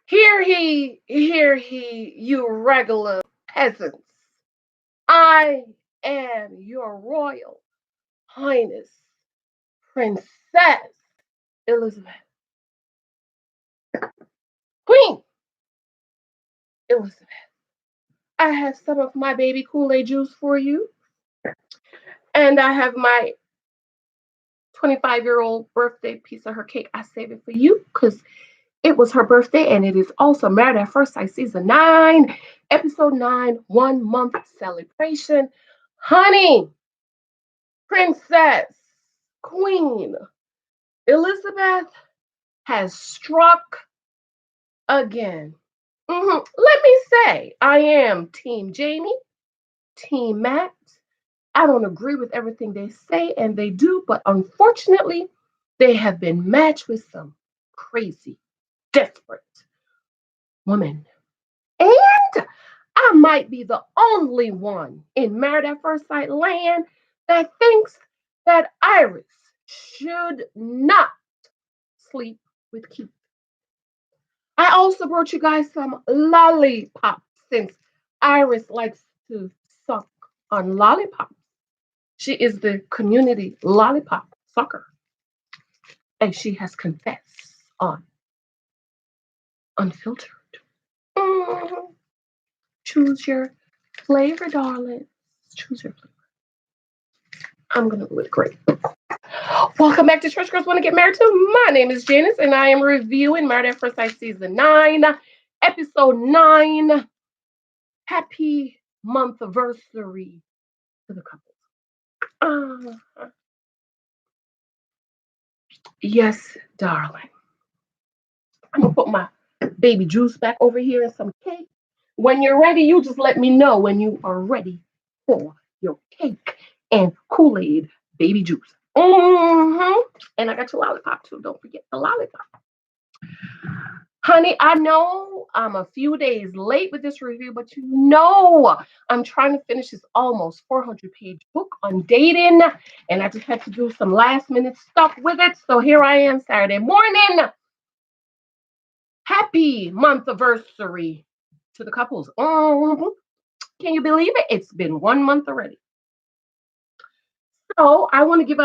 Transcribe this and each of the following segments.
Hear he, you regular peasants. I am your royal highness, Princess Elizabeth, Queen Elizabeth. I have some of my baby Kool-Aid juice for you, and I have my 25-year-old birthday piece of her cake. I saved it for you because it was her birthday, and it is also Married at First Sight Season 9, Episode 9, 1 month celebration. Honey, Princess, Queen, Elizabeth has struck again. Let me say, I am Team Jamie, Team Matt. I don't agree with everything they say and they do, but unfortunately, they have been matched with some crazy, desperate women. And I might be the only one in Married at First Sight land that thinks that Iris should not sleep with Keith. I also brought you guys some lollipops since Iris likes to suck on lollipops. She is the community lollipop sucker, and she has confessed on unfiltered. Mhm. Choose your flavor, darling. Choose your flavor. I'm gonna go with grape. Welcome back to Church Girls Want to Get Married To. My name is Janice, and I am reviewing Married at First Sight Season 9, Episode 9. Happy Monthaversary to the couple. Yes, darling. I'm gonna put my baby juice back over here and some cake. When you're ready, you just let me know when you are ready for your cake and Kool-Aid baby juice. And I got your lollipop too. Don't forget the lollipop. Honey, I know I'm a few days late with this review, but you know I'm trying to finish this almost 400-page book on dating, and I just had to do some last minute stuff with it. So here I am Saturday morning. Happy month anniversary to the couples. Can you believe it? It's been 1 month already. So I want to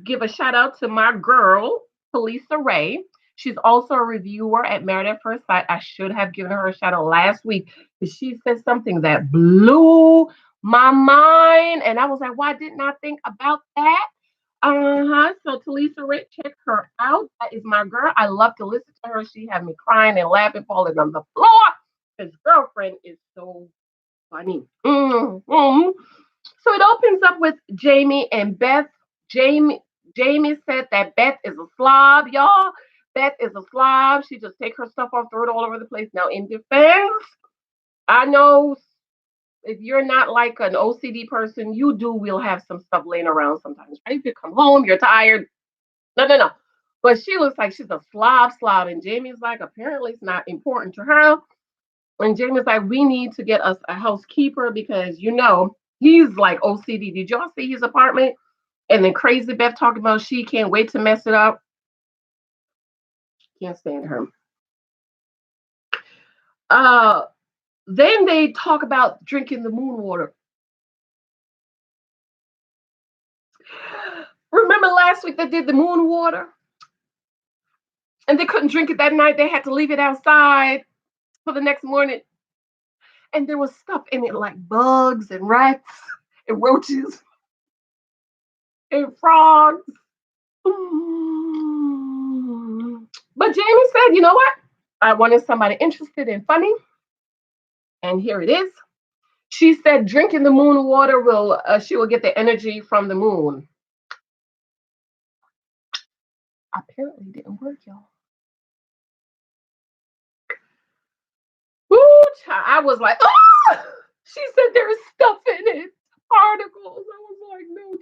give a shout out to my girl, Felisa Ray. She's also a reviewer at Married at First Sight. I should have given her a shout out last week because she said something that blew my mind. And I was like, why didn't I think about that? So Talisa Ray, check her out. That is my girl. I love to listen to her. She had me crying and laughing, falling on the floor. His girlfriend is so funny. So it opens up with Jamie and Beth. Jamie said that Beth is a slob, y'all. Beth is a slob. She just take her stuff off, throw it all over the place. Now, in defense, I know if you're not like an OCD person, you will have some stuff laying around sometimes, right? You come home, you're tired. No. But she looks like she's a slob. And Jamie's like, apparently it's not important to her. And Jamie's like, we need to get us a housekeeper because, he's like OCD. Did y'all see his apartment? And then Crazy Beth talking about she can't wait to mess it up. Can't stand her. Then they talk about drinking the moon water. Remember last week they did the moon water? And they couldn't drink it that night. They had to leave it outside for the next morning. And there was stuff in it like bugs and rats and roaches and frogs. But Jamie said, you know what? I wanted somebody interested and funny. And here it is. She said drinking the moon water she will get the energy from the moon. Apparently didn't work, y'all. Ooh, I was like, oh! She said there is stuff in it. Particles. I was like, no,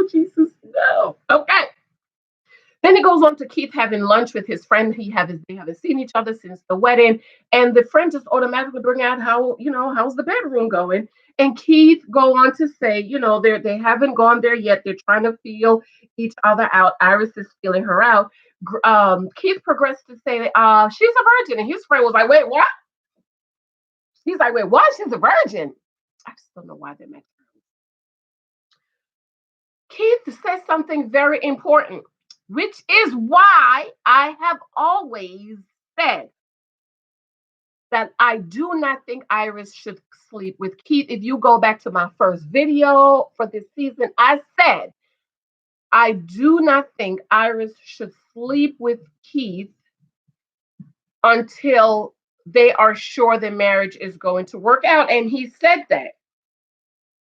Jesus, no. Okay. Then it goes on to Keith having lunch with his friend. They haven't seen each other since the wedding, and the friend just automatically bring out how's the bedroom going, and Keith go on to say, they haven't gone there yet. They're trying to feel each other out. Iris is feeling her out. Keith progressed to say, she's a virgin, and his friend was like, wait, what? He's like, wait, what? She's a virgin. I just don't know why they make her. Keith says something very important, which is why I have always said that I do not think Iris should sleep with Keith. If you go back to my first video for this season, I said I do not think Iris should sleep with Keith until they are sure the marriage is going to work out. And he said that.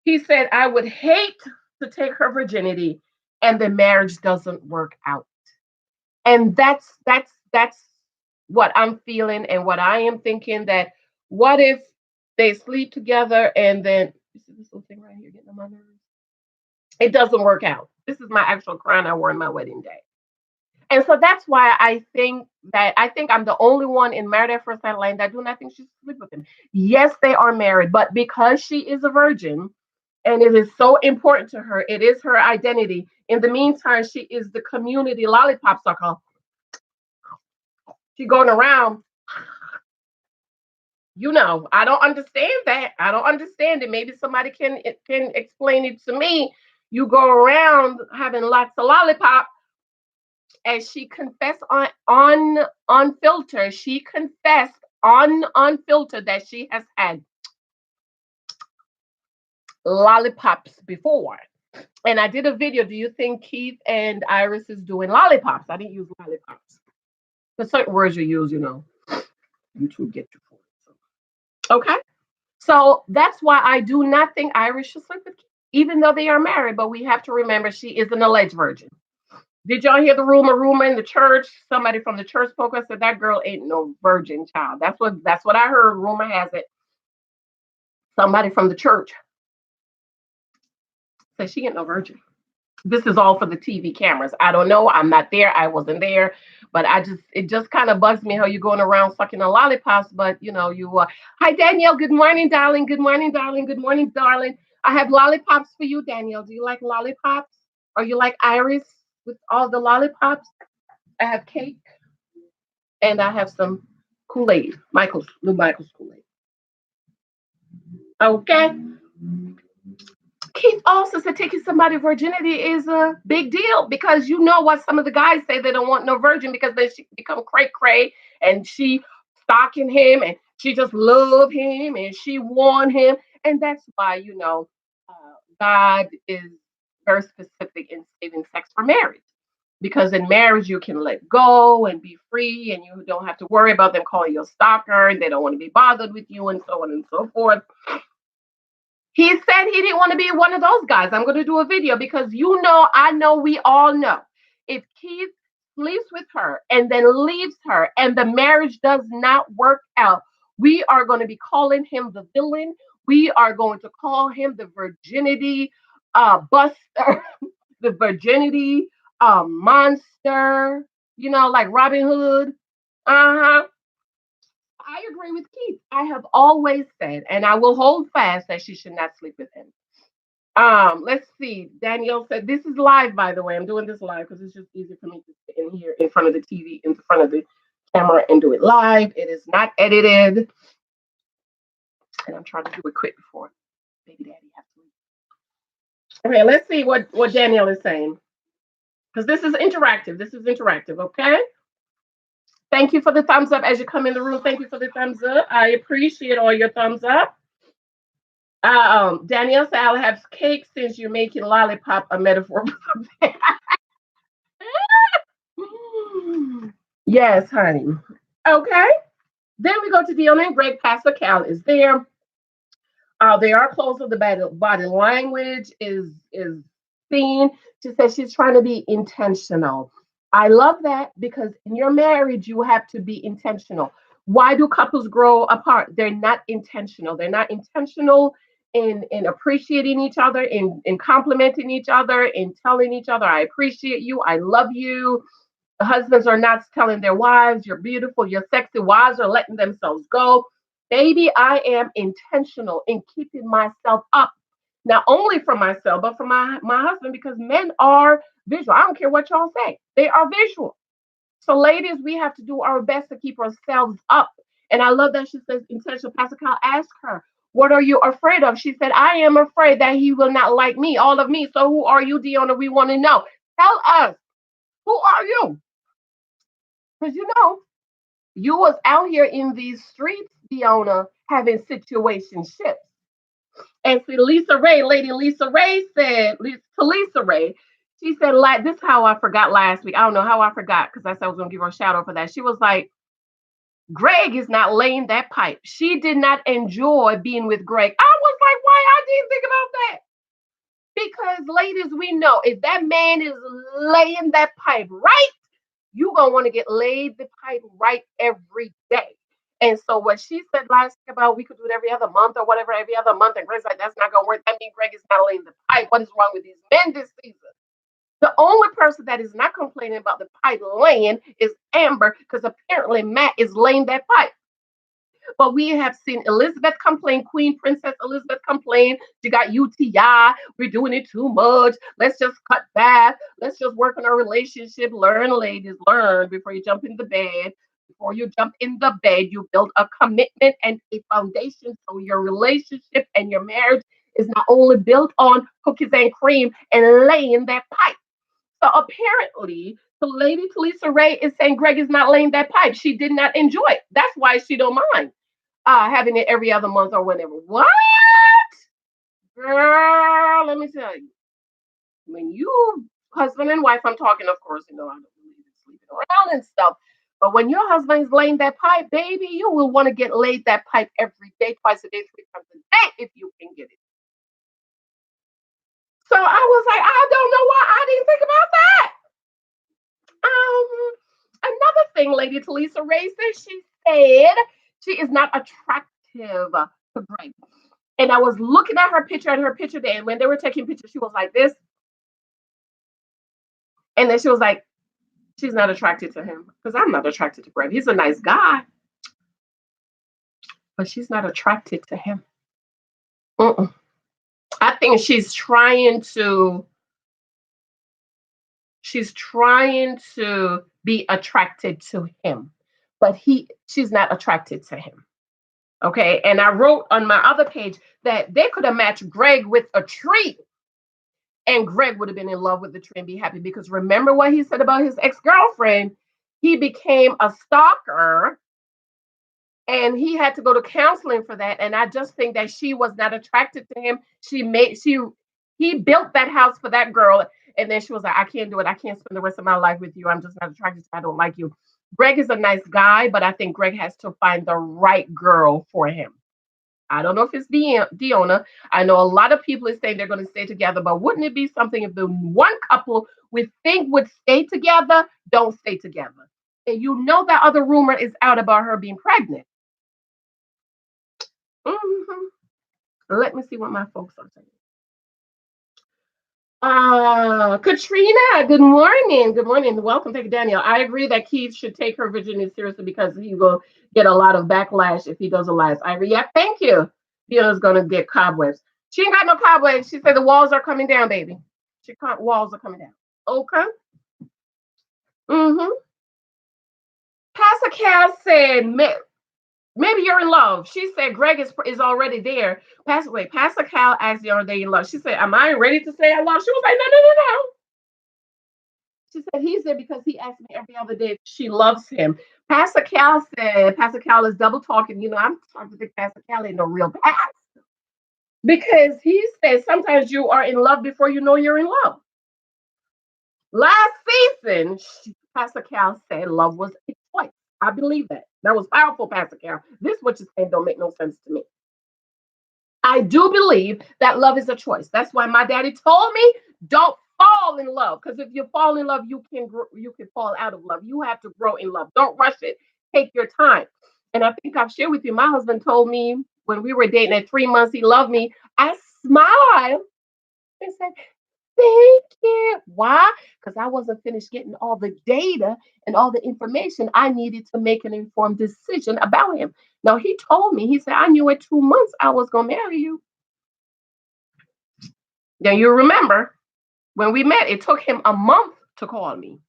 He said, I would hate to take her virginity and the marriage doesn't work out. And that's what I'm feeling and what I am thinking, that what if they sleep together and then, you see this little thing right here getting on my nerves? It doesn't work out. This is my actual crown I wore on my wedding day. And so that's why I think I'm the only one in Married at First Sight Lane that do not think she should sleep with him. Yes, they are married, but because she is a virgin and it is so important to her, it is her identity. In the meantime, she is the community lollipop sucker. She going around, I don't understand that. I don't understand it. Maybe somebody can explain it to me. You go around having lots of lollipop. As she confessed on unfiltered, she confessed on unfiltered that she has had lollipops before. And I did a video. Do you think Keith and Iris is doing lollipops? I didn't use lollipops. The certain words you use, YouTube get you for it. So. Okay. So that's why I do not think Iris should sleep with Keith, even though they are married. But we have to remember she is an alleged virgin. Did y'all hear the rumor in the church? Somebody from the church spoke and said that girl ain't no virgin child. That's what I heard. Rumor has it. Somebody from the church said she ain't no virgin. This is all for the TV cameras. I don't know. I'm not there. I wasn't there. But it just kind of bugs me how you're going around sucking on lollipops. But hi Danielle. Good morning, darling. Good morning, darling. Good morning, darling. I have lollipops for you, Danielle. Do you like lollipops? Or you like Iris with all the lollipops? I have cake and I have some Kool-Aid. Michael's Kool-Aid. Okay. Keith also said taking somebody's virginity is a big deal because you know what some of the guys say, they don't want no virgin because then she become cray and she stalking him and she just love him and she want him. And that's why, God is very specific in saving sex for marriage. Because in marriage, you can let go and be free and you don't have to worry about them calling you a stalker and they don't want to be bothered with you and so on and so forth. He said he didn't want to be one of those guys. I'm going to do a video because I know we all know if Keith sleeps with her and then leaves her and the marriage does not work out, we are going to be calling him the villain. We are going to call him the virginity buster, the virginity monster, like Robin Hood. I agree with Keith. I have always said, and I will hold fast that she should not sleep with him. Let's see. Danielle said, this is live, by the way. I'm doing this live because it's just easier for me to sit in here in front of the TV, in front of the camera and do it live. It is not edited. And I'm trying to do it quick before baby daddy has to leave. Okay, let's see what Danielle is saying. Because this is interactive. Okay? Thank you for the thumbs up as you come in the room. Thank you for the thumbs up. I appreciate all your thumbs up. Danielle said, I'll have cake since you're making lollipop a metaphor. Yes, honey. Okay. Then we go to Deonna and Greg. Pastor Cal is there. They are close to the body language is seen. She says she's trying to be intentional. I love that because in your marriage, you have to be intentional. Why do couples grow apart? They're not intentional. They're not intentional in appreciating each other, in complimenting each other, in telling each other, I appreciate you, I love you. The husbands are not telling their wives, you're beautiful, you're sexy. Wives are letting themselves go. Baby, I am intentional in keeping myself up, not only for myself, but for my husband, because men are visual. I don't care what y'all say, they are visual. So, ladies, we have to do our best to keep ourselves up. And I love that she says intentional. Pastor Kyle asked her, what are you afraid of? She said, I am afraid that he will not like me, all of me. So, who are you, Deonna? We want to know. Tell us, who are you? Because you was out here in these streets, Deonna, having situationships. And see, Lisa Ray, Lady Lisa Ray said, to Lisa Ray, she said, like, this is how I forgot last week. I don't know how I forgot because I said I was going to give her a shout out for that. She was like, Greg is not laying that pipe. She did not enjoy being with Greg. I was like, why? I didn't think about that. Because, ladies, we know if that man is laying that pipe right, you're going to want to get laid the pipe right every day. And so what she said last week about we could do it every other month or whatever, every other month, and Greg's like, that's not going to work. That means Greg is not laying the pipe. What is wrong with these men this season? The only person that is not complaining about the pipe laying is Amber, because apparently Matt is laying that pipe. But we have seen Elizabthe complain, Queen Princess Elizabthe complain. She got UTI. We're doing it too much. Let's just cut back. Let's just work on our relationship. Learn, ladies, learn before you jump in the bed. Before you jump in the bed, you build a commitment and a foundation so your relationship and your marriage is not only built on cookies and cream and laying that pipe. So apparently, the lady Talisa Ray is saying Greg is not laying that pipe. She did not enjoy it. That's why she don't mind having it every other month or whenever. What? Girl, let me tell you. When you husband and wife, I'm talking, of course, I don't believe in sleeping around and stuff. But when your husband is laying that pipe, baby, you will want to get laid that pipe every day, twice a day, 3 times a day if you can get it. So I was like, I don't know why I didn't think about that. Another thing, Lady Talisa Ray said, she said she is not attractive to Greg. And I was looking at her picture there, and when they were taking pictures, she was like this. And then she was like, she's not attracted to him because I'm not attracted to Greg. He's a nice guy, but she's not attracted to him. Mm-mm. I think she's trying to be attracted to him, but she's not attracted to him. Okay. And I wrote on my other page that they could have matched Greg with a tree and Greg would have been in love with the tree and be happy because remember what he said about his ex-girlfriend? He became a stalker and he had to go to counseling for that. And I just think that she was not attracted to him. He built that house for that girl. And then she was like, I can't do it. I can't spend the rest of my life with you. I'm just not attracted to you. I don't like you. Greg is a nice guy, but I think Greg has to find the right girl for him. I don't know if it's Deonna. I know a lot of people are saying they're going to stay together, but wouldn't it be something if the one couple we think would stay together, don't stay together? And that other rumor is out about her being pregnant. Mm-hmm. Let me see what my folks are saying. Katrina, good morning. Good morning. Welcome. Thank you, Daniel. I agree that Keith should take her virginity seriously because he will get a lot of backlash if he does a lie. I agree. Yeah, thank you. Dionna's going to get cobwebs. She ain't got no cobwebs. She said the walls are coming down, baby. Walls are coming down. Okay. Mm-hmm. Pastor Cal said, maybe you're in love. She said Greg is already there. Pastor Cal asked the other day in love. She said, am I ready to say I love? She was like, no. She said he's there because he asked me every other day if she loves him. Pastor Cal said, Pastor Cal is double talking. I'm talking to Pastor Cal ain't no real pastor. Because he said sometimes you are in love before you know you're in love. Last season, Pastor Cal said love was a choice. I believe that. That was powerful, Pastor Cal. This what you're saying don't make no sense to me. I do believe that love is a choice. That's why my daddy told me don't fall in love, because if you fall in love, you can fall out of love. You have to grow in love. Don't rush it. Take your time. And I think I've shared with you. My husband told me when we were dating at 3 months, he loved me. I smiled and said, Thank you. Why? Because I wasn't finished getting all the data and all the information I needed to make an informed decision about him. Now, he told me, he said, I knew at 2 months I was going to marry you. Now, you remember when we met, it took him a month to call me.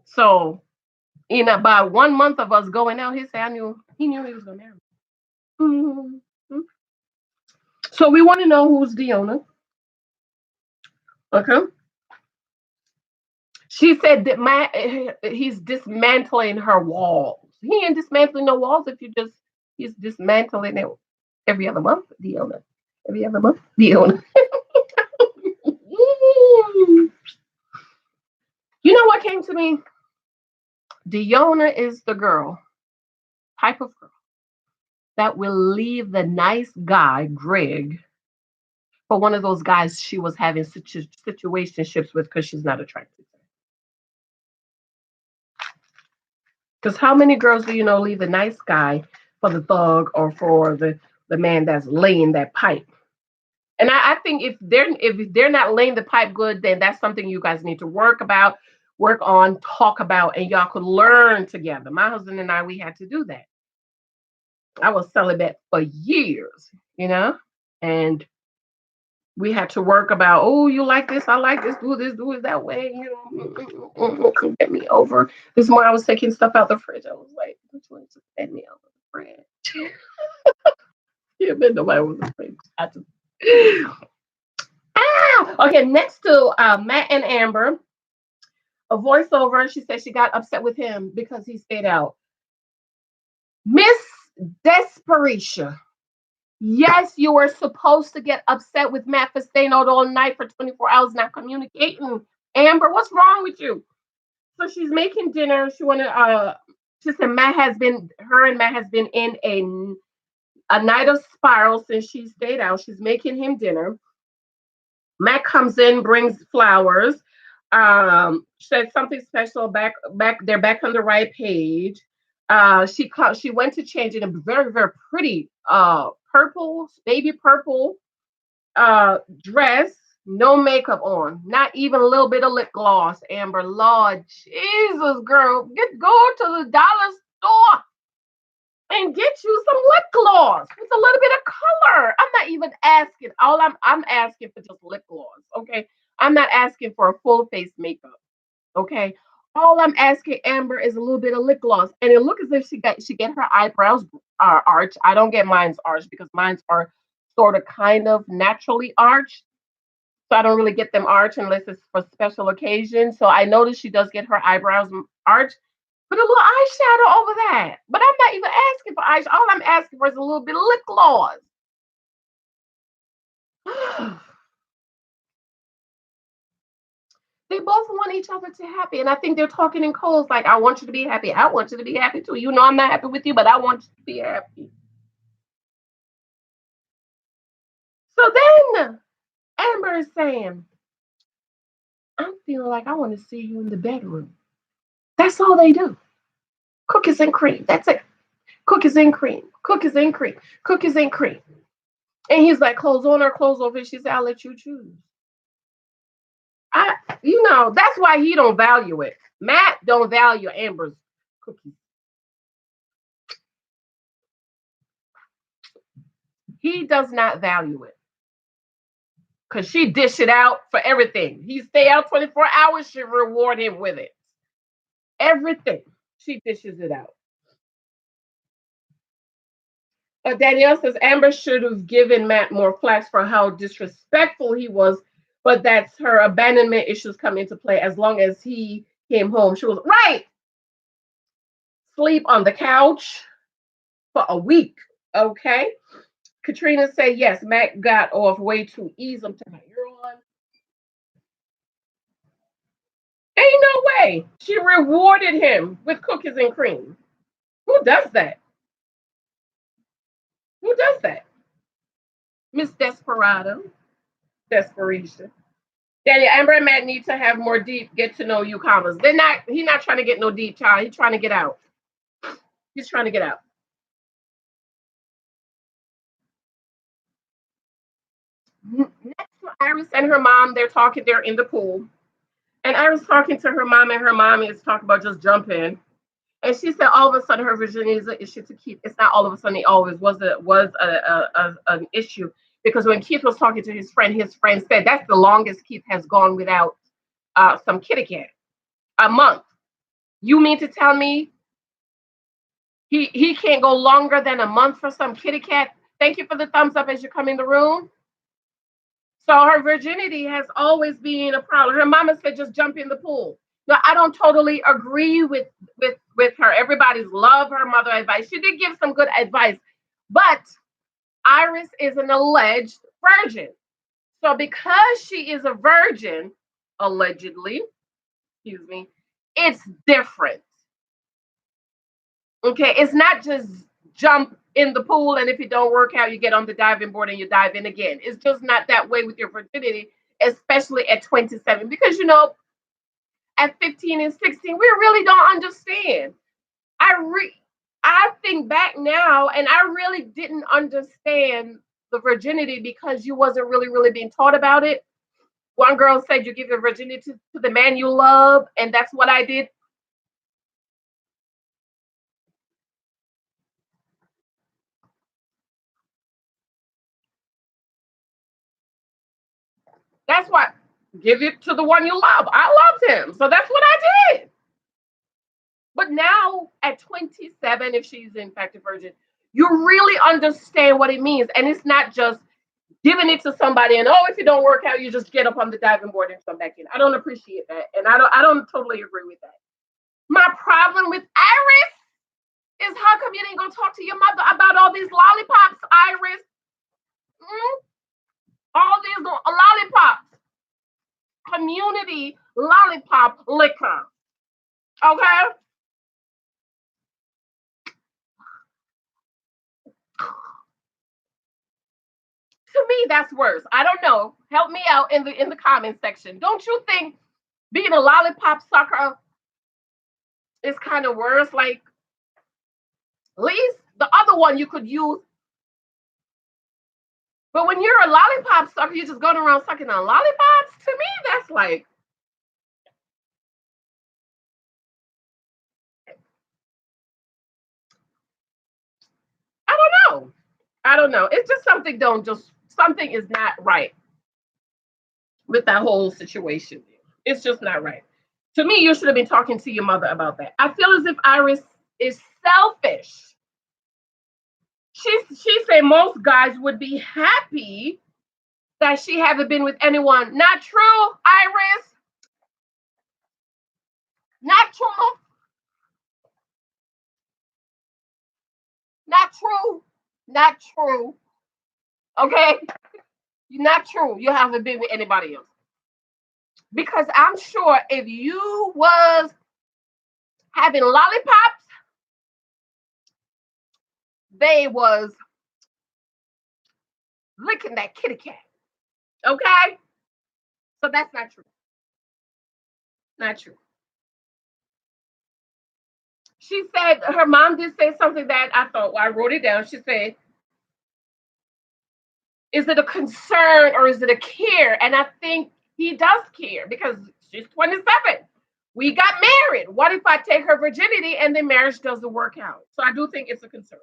So, in about 1 month of us going out, he said, he knew he was going to marry me. Mm-hmm. So, we want to know who's Deonna. Okay. She said that he's dismantling her walls. He ain't dismantling no walls if he's dismantling it every other month. Deonna. Every other month. Deonna. You know what came to me? Deonna is the type of girl that will leave the nice guy, Greg, for one of those guys she was having situationships with because she's not attractive. Because how many girls do you know leave a nice guy for the thug or for the man that's laying that pipe? And I think if they're not laying the pipe good, then that's something you guys need to work on, talk about, and y'all could learn together. My husband and I, we had to do that. I was celibate for years, and we had to work about, oh, you like this, I like this, do it that way, get me over. This morning I was taking stuff out the fridge. I was like, which one to get me out of the fridge? Yeah, but nobody was afraid. I just okay, next to Matt and Amber, a voiceover. She said she got upset with him because he stayed out. Miss Desperation. Yes, you were supposed to get upset with Matt for staying out all night for 24 hours not communicating. Amber, what's wrong with you? So she's making dinner. She said her and Matt has been in a night of spiral since she stayed out. She's making him dinner. Matt comes in, brings flowers. Said something special back. They're back on the right page. She went to change in a very, very pretty purple, baby purple dress, no makeup on, not even a little bit of lip gloss. Amber, Lord Jesus, girl, go to the dollar store and get you some lip gloss with a little bit of color. I'm not even asking. I'm asking for just lip gloss. Okay, I'm not asking for a full face makeup. Okay. All I'm asking Amber is a little bit of lip gloss, and it looks as if she get her eyebrows arched. I don't get mine's arched because mine's are sort of kind of naturally arched, so I don't really get them arched unless it's for special occasions. So I noticed she does get her eyebrows arched. Put a little eyeshadow over that. But I'm not even asking for eyeshadow. All I'm asking for is a little bit of lip gloss. They both want each other to happy. And I think they're talking in codes like, I want you to be happy. I want you to be happy too. You know, I'm not happy with you, but I want you to be happy. So then Amber is saying, I'm feeling like I want to see you in the bedroom. That's all they do. Cookies and cream. That's it. Cookies and cream. Cookies and cream. Cookies and cream. And he's like, clothes on or clothes off. And she said, I'll let you choose. That's why he don't value it. Matt don't value Amber's cookies. He does not value it. Because she dish it out for everything. He stay out 24 hours, she reward him with it. Everything. She dishes it out. Danielle says Amber should have given Matt more flack for how disrespectful he was, but that's her abandonment issues come into play. As long as he came home, she was right. Sleep on the couch for a week. Okay. Katrina said yes, Matt got off way too easy. I'm telling you, you're on. Ain't no way. She rewarded him with cookies and cream. Who does that? Who does that? Miss Desperado. Desperation. Daddy, Amber and Matt need to have more deep get to know you convos. He's not trying to get no deep, child. He's trying to get out. He's trying to get out. Next, Iris and her mom, they're talking, they're in the pool. And Iris talking to her mom, and her mom is talking about just jumping. And she said all of a sudden her virginity is an issue to Keith. It's not all of a sudden, it always was an issue. Because when Keith was talking to his friend said that's the longest Keith has gone without some kitty cat. A month. You mean to tell me he can't go longer than a month for some kitty cat? Thank you for the thumbs up as you come in the room. So her virginity has always been a problem. Her mama said just jump in the pool. Now I don't totally agree with her. Everybody's love her mother advice. She did give some good advice, but Iris is an alleged virgin. So because she is a virgin, allegedly, excuse me, it's different. Okay, it's not just jump in the pool and if you don't work out, you get on the diving board and you dive in again. It's just not that way with your virginity, especially at 27, because at 15 and 16, we really don't understand. I think back now, and I really didn't understand the virginity because you wasn't really being taught about it. One girl said you give your virginity to the man you love, and that's what I did. That's what, give it to the one you love. I loved him, so that's what I did. But now at 27, if she's in fact a virgin, you really understand what it means. And it's not just giving it to somebody and if you don't work out, you just get up on the diving board and come back in. I don't appreciate that. And I don't totally agree with that. My problem with Iris is how come you didn't go talk to your mother about all these lollipops, Iris? All these lollipops. Community lollipop liquor. Okay? To me, that's worse. I don't know. Help me out in the comment section. Don't you think being a lollipop sucker is kind of worse? Like, at least the other one you could use. But when you're a lollipop sucker, you're just going around sucking on lollipops. To me, that's like, I don't know. I don't know. It's just something is not right with that whole situation. It's just not right. To me, you should have been talking to your mother about that. I feel as if Iris is selfish. She said most guys would be happy that she haven't been with anyone. Not true, Iris. Not true. Not true. Not true. Okay? Not true. You haven't been with anybody else. Because I'm sure if you was having lollipops, they was licking that kitty cat. Okay? So that's not true. Not true. She said her mom did say something that I thought, well, I wrote it down. She said, is it a concern or is it a care? And I think he does care because she's 27. We got married. What if I take her virginity and the marriage doesn't work out? So I do think it's a concern.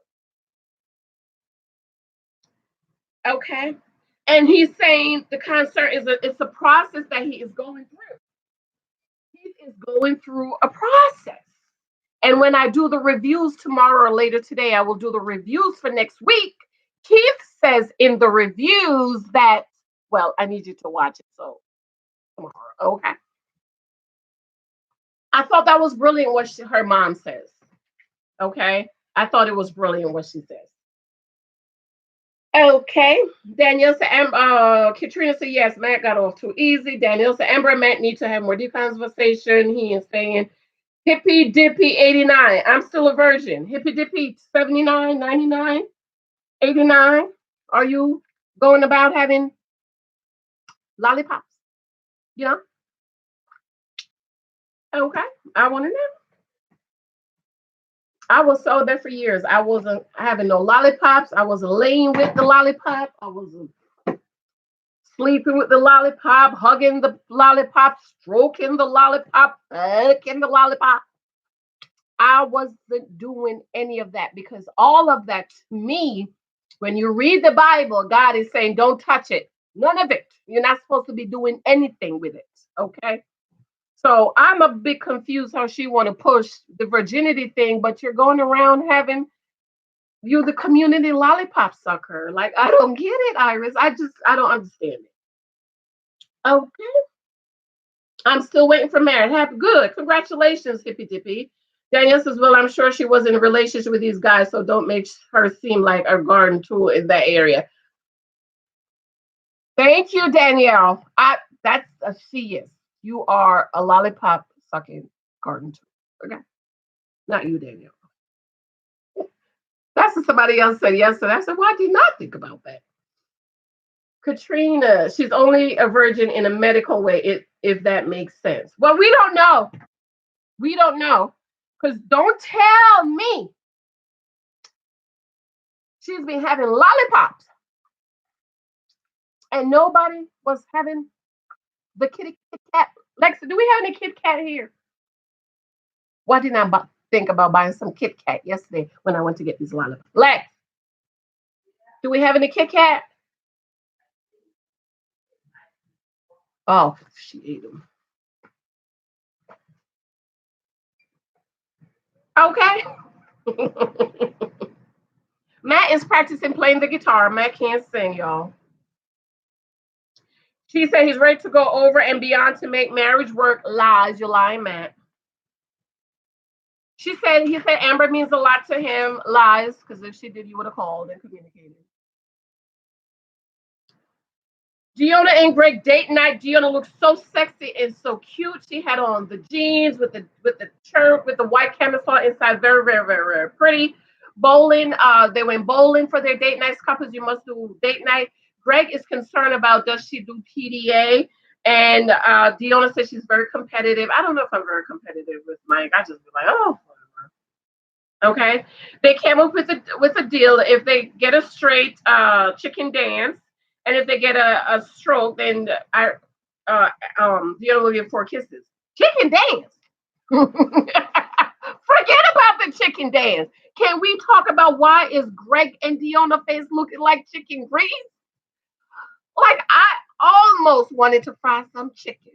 Okay. And he's saying the concern is it's a process that he is going through. He is going through a process. And when I do the reviews tomorrow or later today, I will do the reviews for next week. Keith says in the reviews that, well, I need you to watch it. So tomorrow. Okay. I thought that was brilliant what her mom says. Okay. I thought it was brilliant what she says. Okay. Danielle said, Katrina said, yes, Matt got off too easy. Danielle said, Amber and Matt need to have more deep conversation. He is saying, Hippy Dippy 89. I'm still a virgin. Hippy Dippy 79, 99, 89. Are you going about having lollipops? You know? Okay. I want to know. I was so there for years. I wasn't having no lollipops. I wasn't laying with the lollipop. I wasn't sleeping with the lollipop, hugging the lollipop, stroking the lollipop, licking the lollipop. I wasn't doing any of that because all of that to me, when you read the Bible, God is saying, don't touch it. None of it. You're not supposed to be doing anything with it. Okay. So I'm a bit confused how she want to push the virginity thing, but you're going around having you the community lollipop sucker. Like, I don't get it, Iris. I don't understand it. Okay. I'm still waiting for marriage. Happy, good. Congratulations, hippy dippy. Danielle says, well, I'm sure she was in a relationship with these guys, so don't make her seem like a garden tool in that area. Thank you, Danielle. That's a she is. You are a lollipop sucking garden tool. Okay. Not you, Danielle. That's what somebody else said yesterday. I said, why did you not think about that? Katrina, she's only a virgin in a medical way, if that makes sense. Well, we don't know. We don't know. Because don't tell me she's been having lollipops and nobody was having the kitty Kit Kat. Lexa, do we have any Kit Kat here? Why didn't I think about buying some Kit Kat yesterday when I went to get these lollipops? Lex, do we have any Kit Kat? Oh, she ate them. Okay. Matt is practicing playing the guitar. Matt can't sing, y'all. She said he's ready to go over and beyond to make marriage work. Lies, you're lying, Matt. He said Amber means a lot to him. Lies, because if she did, you would have called and communicated. Deonna and Greg date night. Deonna looked so sexy and so cute. She had on the jeans with the shirt with the white camisole inside. Very, very, very, very pretty. Bowling. They went bowling for their date nights. Couples, you must do date night. Greg is concerned about does she do PDA, and Deonna says she's very competitive. I don't know if I'm very competitive with Mike. I just be like, oh. Okay, they came up with a deal. If they get a straight chicken dance, and if they get a stroke, then the other will get 4 kisses. Chicken dance. Forget about the chicken dance. Can we talk about why is Greg and Deonna face looking like chicken grease? Like I almost wanted to fry some chicken.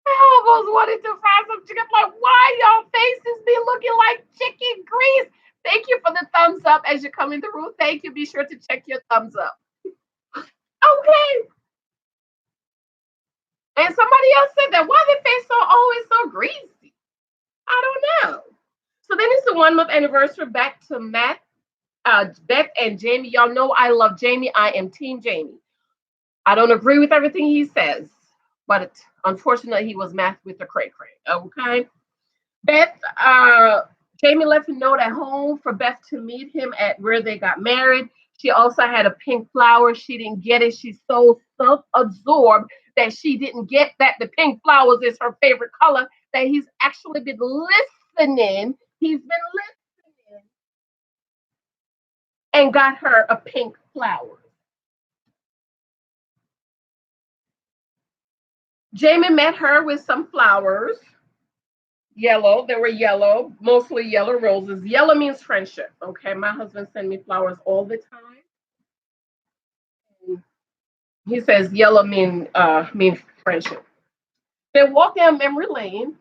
I almost wanted to fry some chicken. Like, why y'all faces be looking like chicken grease? Thank you for the thumbs up as you come in the room. Thank you. Be sure to check your thumbs up. Okay. And somebody else said that why their face so always so greasy? I don't know. So then it's the 1 month anniversary back to Matt, Beth and Jamie. Y'all know I love Jamie. I am Team Jamie. I don't agree with everything he says, but unfortunately he was math with the cray. Okay. Beth, Jamie left a note at home for Beth to meet him at where they got married. She also had a pink flower. She didn't get it. She's so self-absorbed that she didn't get that the pink flowers is her favorite color, that he's actually been listening. He's been listening and got her a pink flower. Jamie met her with some flowers. Yellow. They were yellow, mostly yellow roses. Yellow means friendship. Okay, my husband sends me flowers all the time. He says yellow means friendship. They walk down memory lane.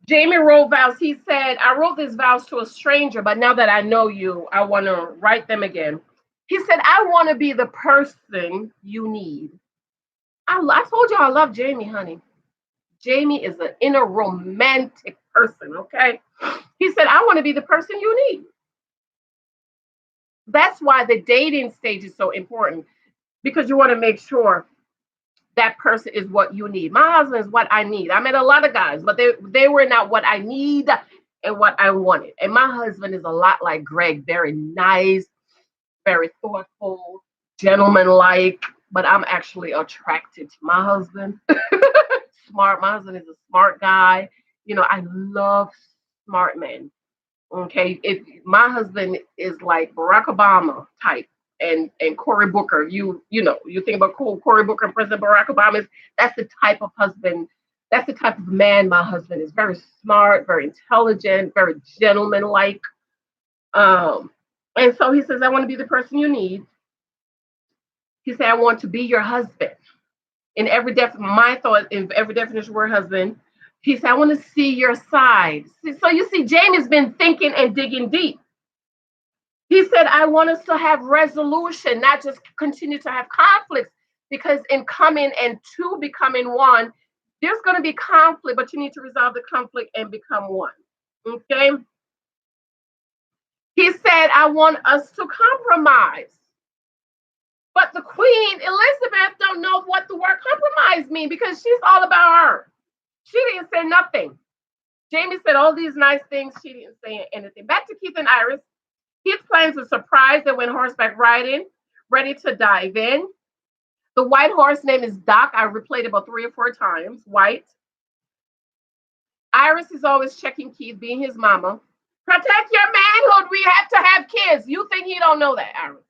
Jamie wrote vows. He said, I wrote these vows to a stranger, but now that I know you, I want to write them again. He said, I want to be the person you need. I told you I love Jamie, honey. Jamie is an inner romantic person, okay? He said, I want to be the person you need. That's why the dating stage is so important, because you want to make sure that person is what you need. My husband is what I need. I met a lot of guys, but they were not what I need and what I wanted. And my husband is a lot like Greg, very nice, very thoughtful, gentleman-like, but I'm actually attracted to my husband. smart. My husband is a smart guy. I love smart men. Okay, if my husband is like Barack Obama type and Cory Booker, you think about Cory Booker and President Barack Obama is that's the type of husband, that's the type of man my husband is. Very smart, very intelligent, very gentlemanlike. Um, and so he says, I want to be the person you need. He said, I want to be your husband. My thought in every definition of word husband, he said, I want to see your side. So you see, Jamie's been thinking and digging deep. He said, I want us to have resolution, not just continue to have conflicts, because in coming and two becoming one, there's going to be conflict, but you need to resolve the conflict and become one. Okay? He said, I want us to compromise. But the Queen, Elizabeth, don't know what the word compromise means because she's all about her. She didn't say nothing. Jamie said all these nice things. She didn't say anything. Back to Keith and Iris. Keith plans a surprise. They went horseback riding, ready to dive in. The white horse name is Doc. I replayed it about 3 or 4 times. White. Iris is always checking Keith, being his mama. Protect your manhood. We have to have kids. You think he don't know that, Iris?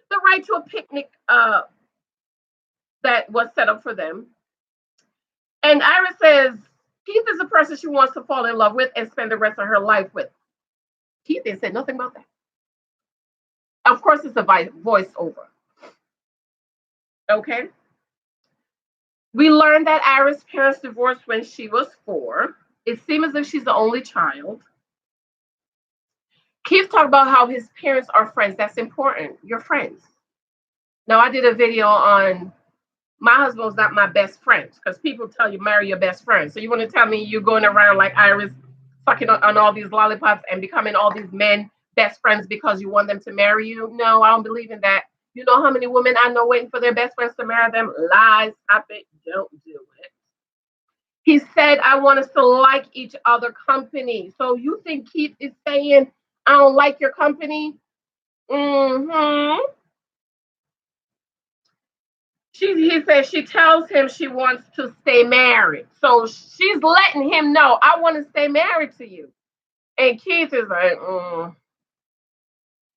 The right to a picnic that was set up for them. And Iris says, Keith is a person she wants to fall in love with and spend the rest of her life with. Keith didn't say nothing about that. Of course, it's a voiceover. Okay. We learned that Iris' parents divorced when she was 4. It seems as if she's the only child. Keith talked about how his parents are friends. That's important. You're friends. Now, I did a video on my husband was not my best friend because people tell you marry your best friend. So you want to tell me you're going around like Iris, fucking on all these lollipops and becoming all these men best friends because you want them to marry you? No, I don't believe in that. You know how many women I know waiting for their best friends to marry them? Lies. Stop it. Don't do it. He said, I want us to like each other company. So you think Keith is saying, I don't like your company? Mm-hmm. He says she tells him she wants to stay married. So she's letting him know, I want to stay married to you. And Keith is like,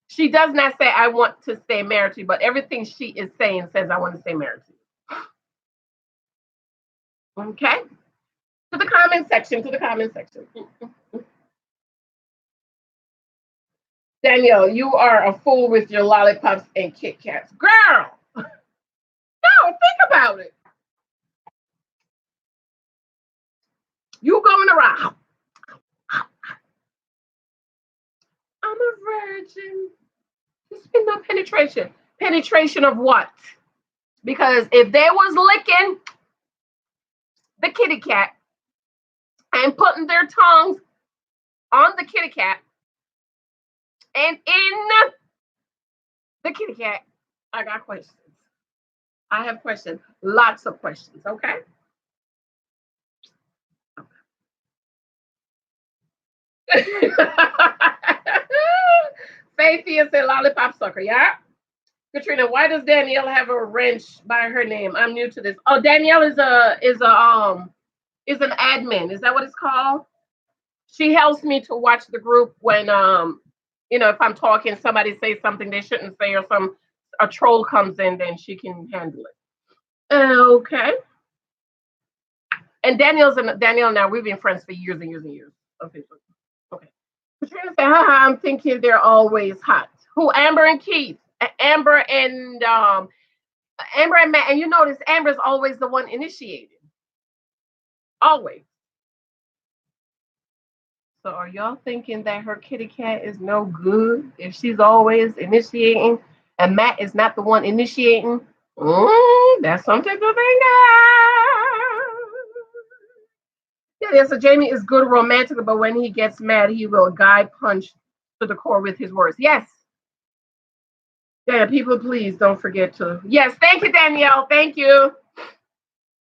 She does not say, I want to stay married to you, but everything she is saying says, I want to stay married to you. Okay? To the comment section. Danielle, you are a fool with your lollipops and Kit Kats. Girl! No, think about it. You going around. I'm a virgin. There's been no penetration. Penetration of what? Because if they was licking the kitty cat and putting their tongues on the kitty cat and in the kitty cat, I got questions. I have questions. Lots of questions, okay? Faithia said lollipop sucker, yeah? Katrina, why does Danielle have a wrench by her name? I'm new to this. Oh, Danielle is an admin. Is that what it's called? She helps me to watch the group when if I'm talking, somebody says something they shouldn't say, or a troll comes in, then she can handle it. Okay. And Danielle and I, we've been friends for years and years and years. Okay. Katrina said, haha, I'm thinking they're always hot. Who? Amber and Keith. Amber and Matt. And you notice Amber's always the one initiated. Always. So are y'all thinking that her kitty cat is no good if she's always initiating and Matt is not the one initiating? That's something to think of. Yeah, so Jamie is good romantically, but when he gets mad, he will guy punch to the core with his words. Yes. Yeah, people, please don't forget to. Yes, thank you, Danielle. Thank you.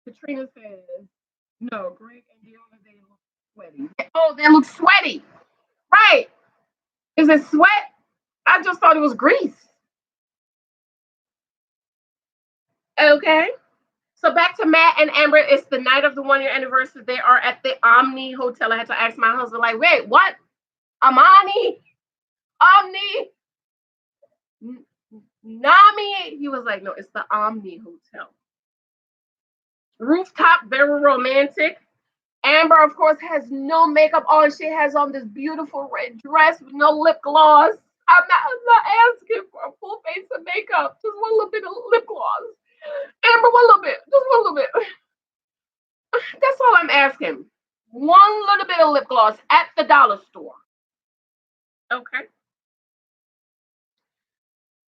Katrina says, no, Greg and Deonna, they look sweaty. Oh, they look sweaty. Right. Is it sweat? I just thought it was grease. Okay. So back to Matt and Amber. It's the night of the 1 year anniversary. They are at the Omni Hotel. I had to ask my husband, like, wait, what? Amani? Omni? Nami? He was like, no, it's the Omni Hotel. Rooftop, very romantic. Amber, of course, has no makeup on. She has on this beautiful red dress with no lip gloss. I'm not asking for a full face of makeup. Just one little bit of lip gloss. Amber, one little bit. Just one little bit. That's all I'm asking. One little bit of lip gloss at the dollar store. Okay.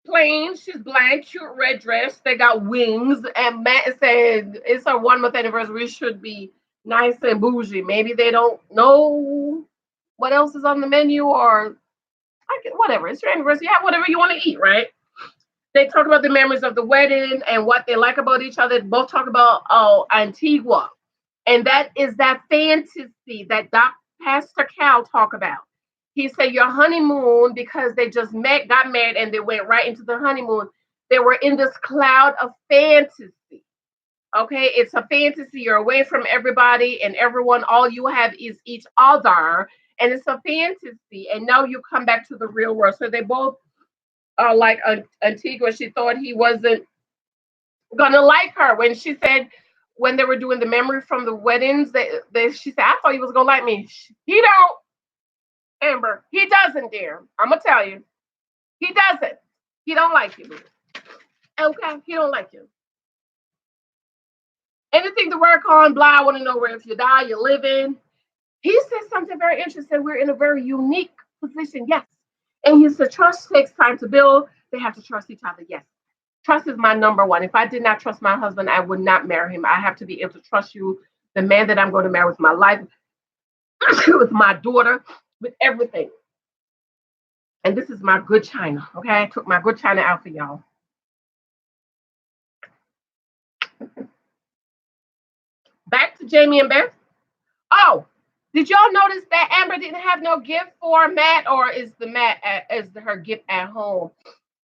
Plain, she's black, cute red dress. They got wings. And Matt said it's our 1 month anniversary. Should be nice and bougie. Maybe they don't know what else is on the menu, or whatever. It's your anniversary. Have whatever you want to eat, right? They talk about the memories of the wedding and what they like about each other. Both talk about Antigua. And that is that fantasy that Pastor Cal talk about. He said your honeymoon, because they just got married, and they went right into the honeymoon. They were in this cloud of fantasy. Okay, it's a fantasy. You're away from everybody and everyone. All you have is each other, and it's a fantasy. And now you come back to the real world. So they both are like Antigua. She thought he wasn't gonna like her when she said, when they were doing the memory from the weddings, she said, I thought he was gonna like me. He don't. Amber, he doesn't, dear. I'm gonna tell you, he doesn't. He don't like you. Okay, he don't like you. Anything to work on, blah. I want to know where if you die, you're living. He said something very interesting. We're in a very unique position, yes. And he said, trust takes time to build. They have to trust each other, yes. Trust is my number one. If I did not trust my husband, I would not marry him. I have to be able to trust you, the man that I'm going to marry with my life, with my daughter, with everything. And this is my good china, okay? I took my good china out for y'all. Back to Jamie and Beth. Oh, did y'all notice that Amber didn't have no gift for Matt, or is her gift at home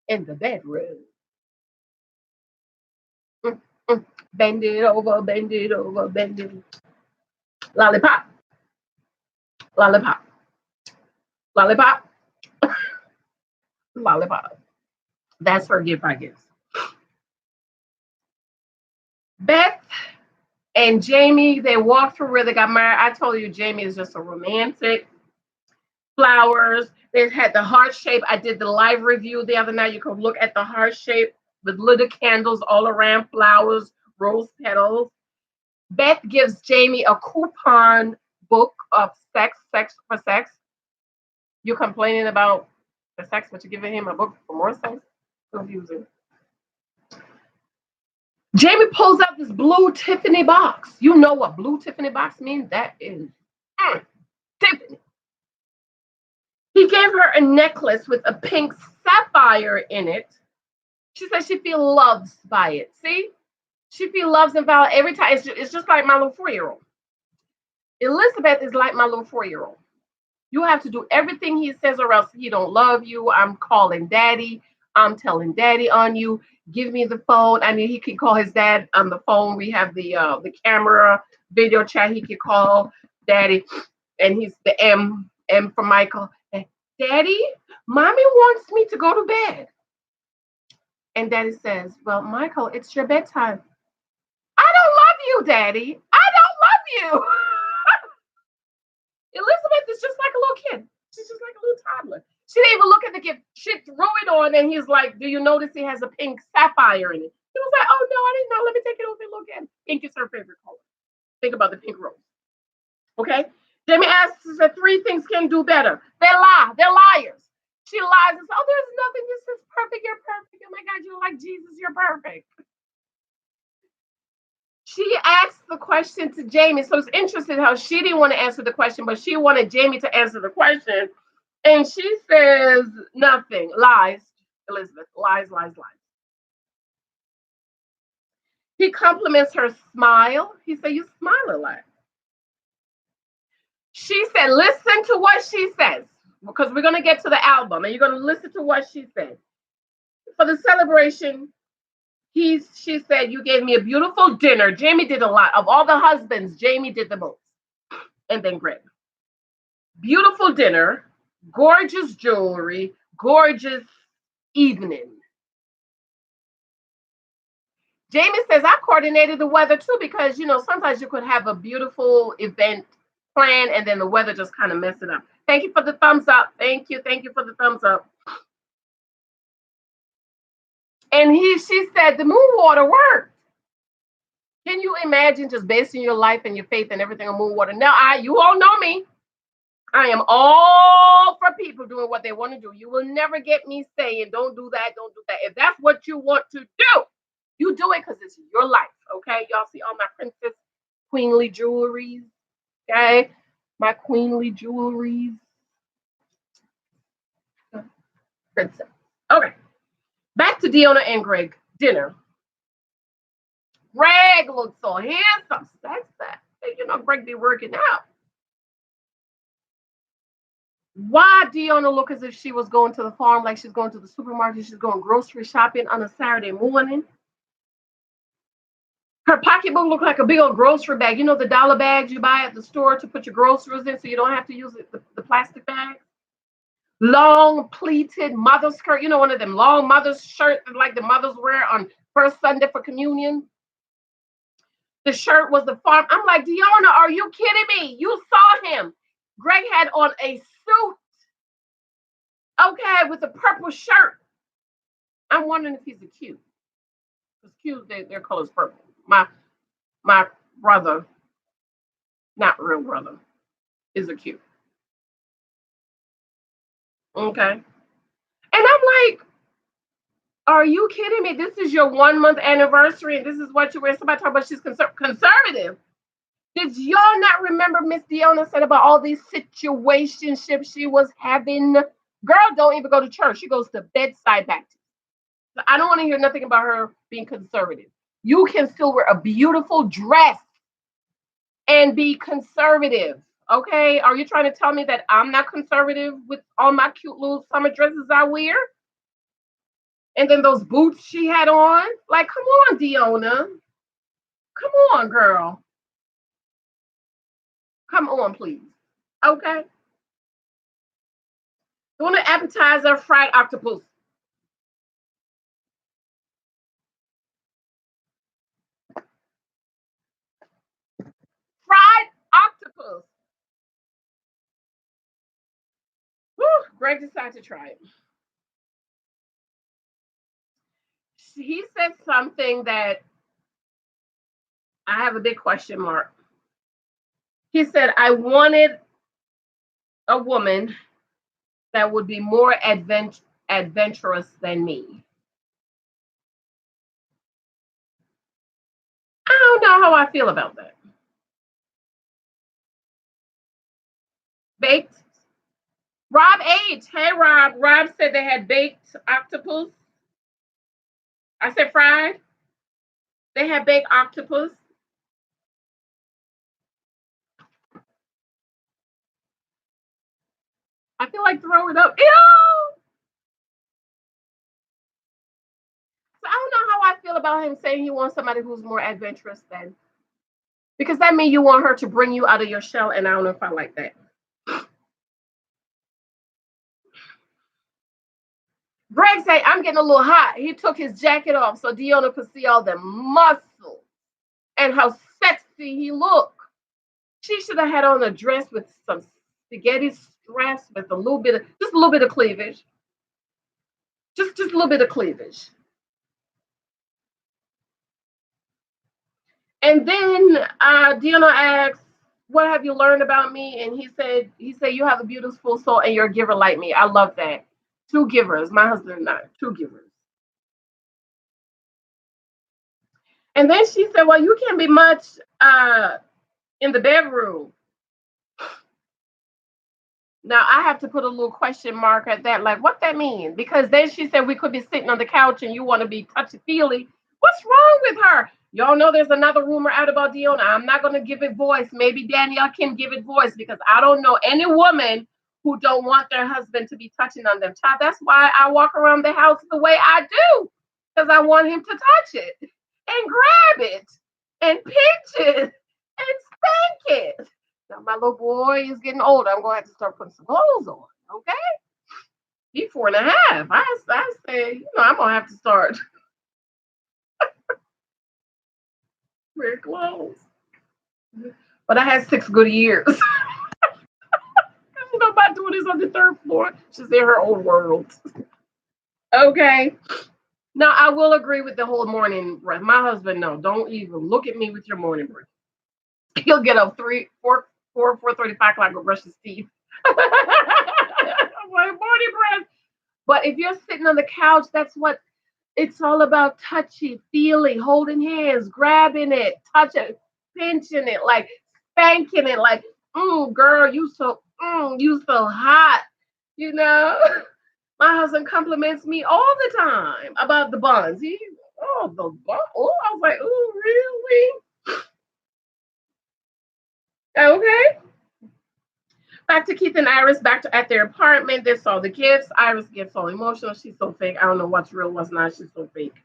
in the bedroom? Bend it over, bend it over, bend it. Lollipop. Lollipop. Lollipop. Lollipop. That's her gift, I guess. Beth and Jamie, they walked through where they got married. I told you Jamie is just a romantic. Flowers. They had the heart shape. I did the live review the other night. You can look at the heart shape with little candles all around, flowers, rose petals. Beth gives Jamie a coupon book of sex for sex. You're complaining about the sex, but you're giving him a book for more sex? Confusing. Jamie pulls out this blue Tiffany box. You know what blue Tiffany box means? That is Tiffany. He gave her a necklace with a pink sapphire in it. She said she feels loved by it. See? She feels loved and valued every time. It's just like my little 4-year-old. Elizabthe is like my little 4-year-old. You have to do everything he says or else he don't love you. I'm calling daddy. I'm telling daddy on you. Give me the phone. I mean, he can call his dad on the phone. We have the camera video chat. He can call daddy, and he's the M for Michael. And, Daddy, mommy wants me to go to bed. And daddy says, well, Michael, it's your bedtime. I don't love you, daddy. I don't love you. Elizabthe is just like a little kid. She's just like a little toddler. She didn't even look at the gift. She threw it on, and he's like, do you notice it has a pink sapphire in it? She was like, oh, no, I didn't know. Let me take it over and look at it. Pink is her favorite color. Think about the pink rose. Okay? Jamie asks that 3 things can do better. They lie. They're liars. She lies and says, oh, there's nothing. This is perfect. You're perfect. Oh, my God, you're like Jesus. You're perfect. She asked the question to Jamie. So it's interesting how she didn't want to answer the question, but she wanted Jamie to answer the question. And she says nothing. Lies, Elizabthe. Lies, lies, lies. He compliments her smile. He said, you smile a lot. She said, listen to what she says, because we're going to get to the album, and you're going to listen to what she said. For the celebration, She said, you gave me a beautiful dinner. Jamie did a lot. Of all the husbands, Jamie did the most. And then Greg. Beautiful dinner, gorgeous jewelry, gorgeous evening. Jamie says, I coordinated the weather too, because, sometimes you could have a beautiful event plan and then the weather just kind of mess it up. Thank you for the thumbs up. Thank you. Thank you for the thumbs up. And she said the moon water worked. Can you imagine just basing your life and your faith and everything on moon water? Now, you all know me. I am all for people doing what they want to do. You will never get me saying, don't do that, don't do that. If that's what you want to do, you do it because it's your life, okay? Y'all see all my princess queenly jewelries, okay? My queenly jewelries. Princess. Okay. Back to Deonna and Greg. Dinner. Greg looks so handsome. That's that. Greg be working out. Why Deonna look as if she was going to the farm, like she's going to the supermarket, she's going grocery shopping on a Saturday morning. Her pocketbook looked like a big old grocery bag. The dollar bags you buy at the store to put your groceries in so you don't have to use the plastic bag. Long pleated mother skirt, one of them long mother's shirts like the mothers wear on first Sunday for communion. The shirt was the farm. I'm like, Deonna, are you kidding me? You saw him. Greg had on a suit, okay, with a purple shirt. I'm wondering if he's a Q. Because Q's, their color's purple. My brother, not real brother, is a Q. Okay. And I'm like, are you kidding me? This is your 1 month anniversary and this is what you wear. Somebody talk about she's conservative. Did y'all not remember Miss Deonna said about all these situationships she was having? Girl don't even go to church. She goes to bedside Baptist. So I don't want to hear nothing about her being conservative. You can still wear a beautiful dress and be conservative. Okay? Are you trying to tell me that I'm not conservative with all my cute little summer dresses I wear? And then those boots she had on. Like, come on, Deonna. Come on, girl. Come on, please. Okay. Doing an appetizer, fried octopus. Fried octopus. Woo, Greg decided to try it. He said something that I have a big question mark. He said, I wanted a woman that would be more adventurous than me. I don't know how I feel about that. Baked. Rob ate. Hey, Rob. Rob said they had baked octopus. I said fried. They had baked octopus. I feel like throwing up. Ew! So I don't know how I feel about him saying he wants somebody who's more adventurous than. Because that means you want her to bring you out of your shell, and I don't know if I like that. Greg said, I'm getting a little hot. He took his jacket off so Deonna could see all the muscles and how sexy he looked. She should have had on a dress with some spaghetti straps with a little bit of cleavage. Just a little bit of cleavage. And then Deonna asked, what have you learned about me? And he said, you have a beautiful soul and you're a giver like me. I love that. 2 givers. My husband and I, 2 givers. And then she said, well, you can't be much in the bedroom. Now, I have to put a little question mark at that. Like, what that mean? Because then she said we could be sitting on the couch and you want to be touchy-feely. What's wrong with her? Y'all know there's another rumor out about Deonna. I'm not going to give it voice. Maybe Danielle can give it voice because I don't know any woman who don't want their husband to be touching on them. Child, that's why I walk around the house the way I do. because I want him to touch it and grab it and pinch it and spank it. Now my little boy is getting older. I'm gonna have to start putting some clothes on. Okay, he's 4.5. I say, I'm gonna have to start wearing clothes. But I had 6 good years. My daughter's on the 3rd floor. She's in her own world. Okay. Now I will agree with the whole morning breath. My husband, no, don't even look at me with your morning breath. He'll get up 4:30, 5 o'clock, go brush his teeth. Morning breath. But if you're sitting on the couch, that's what it's all about: touching, feeling, holding hands, grabbing it, touching, pinching it, like spanking it, like, girl, you so hot, My husband compliments me all the time about the buns. The buns. Oh, I was like, really? Okay. Back to Keith and Iris, at their apartment. They saw the gifts. Iris gets all emotional. She's so fake. I don't know what's real, what's not. She's so fake.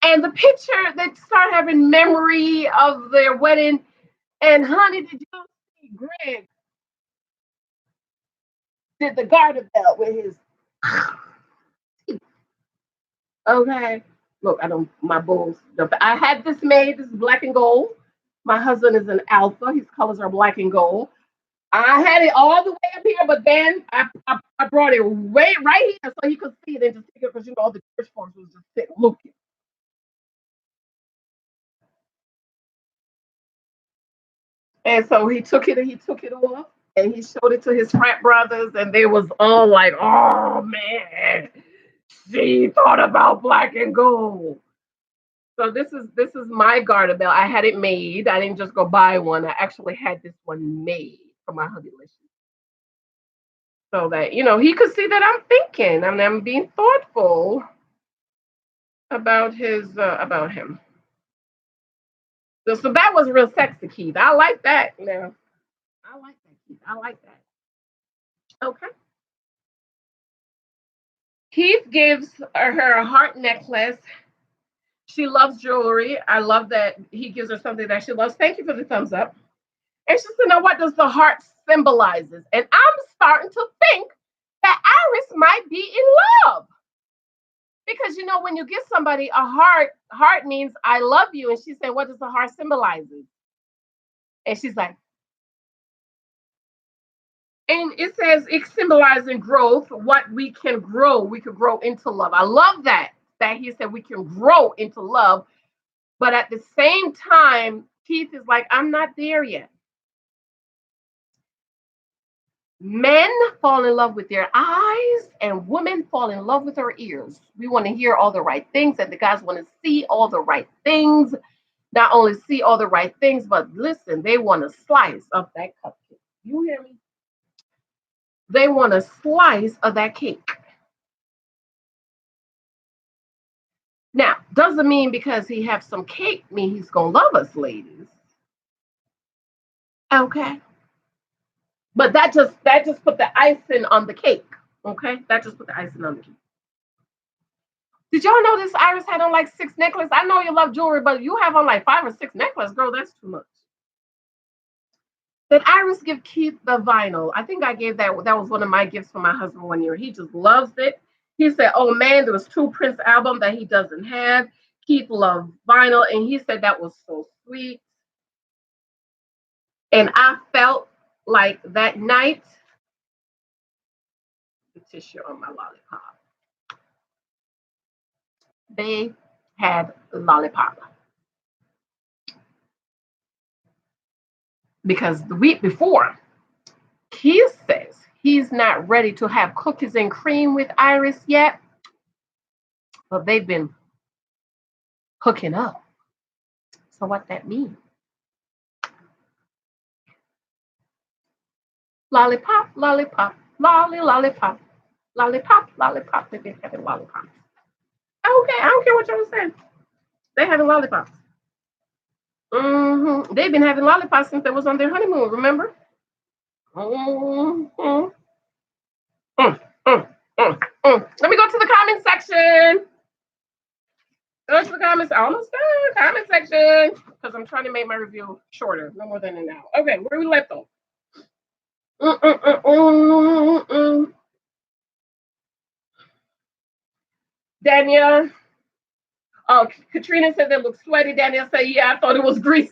And the picture, they start having memory of their wedding. And honey, did you see Greg did the garter belt with his teeth? Okay. Look, my bulls. I had this made. This is black and gold. My husband is an alpha. His colors are black and gold. I had it all the way up here, but then I brought it right here so he could see it and just take it because all the church folks was just sitting looking. And so he took it off and he showed it to his frat brothers, and they was all like, "Oh man, she thought about black and gold." So this is my garter belt. I had it made. I didn't just go buy one. I actually had this one made for my hubby, so that he could see that I'm thinking and I'm being thoughtful about him. So that was real sexy, Keith. I like that. I like that, Keith. I like that. Okay. Keith gives her a heart necklace. She loves jewelry. I love that he gives her something that she loves. Thank you for the thumbs up. And she said, "Now, what does the heart symbolizes?" And I'm starting to think that Iris might be in love. Because when you give somebody a heart means I love you. And she said, "What does the heart symbolizes?" And she's like, and it says it symbolizing growth, what we can grow. We could grow into love. I love that he said we can grow into love. But at the same time, Keith is like, I'm not there yet. Men fall in love with their eyes and women fall in love with their ears. We want to hear all the right things, and the guys want to see all the right things. Not only see all the right things, but listen, they want a slice of that cupcake. You hear me? They want a slice of that cake. Now, doesn't mean because he have some cake mean he's gonna love us, ladies. Okay. But that just put the icing on the cake. Okay, that just put the icing on the cake. Did y'all know this Iris had on like 6 necklaces? I know you love jewelry, but you have on like 5 or 6 necklaces, girl. That's too much. Did Iris give Keith the vinyl? I think I gave that. That was one of my gifts for my husband one year. He just loves it. He said, "Oh man, there was 2 Prince albums that he doesn't have. Keith loved vinyl," and he said that was so sweet. And I felt like that night, the tissue on my lollipop. They had lollipop. Because the week before, Keith says he's not ready to have cookies and cream with Iris yet, but they've been hooking up. So what that means? Lollipop, lollipop, lollipop, lollipop, lollipop. They've been having lollipops. Okay, I don't care what y'all saying. They having lollipops. They've been having lollipops since they was on their honeymoon. Remember? Let me go to the comment section. almost done. Comment section. Because I'm trying to make my review shorter. No more than an hour. Okay, where we left off. Danielle. Oh, Katrina said it looked sweaty. Danielle said, yeah, I thought it was grease.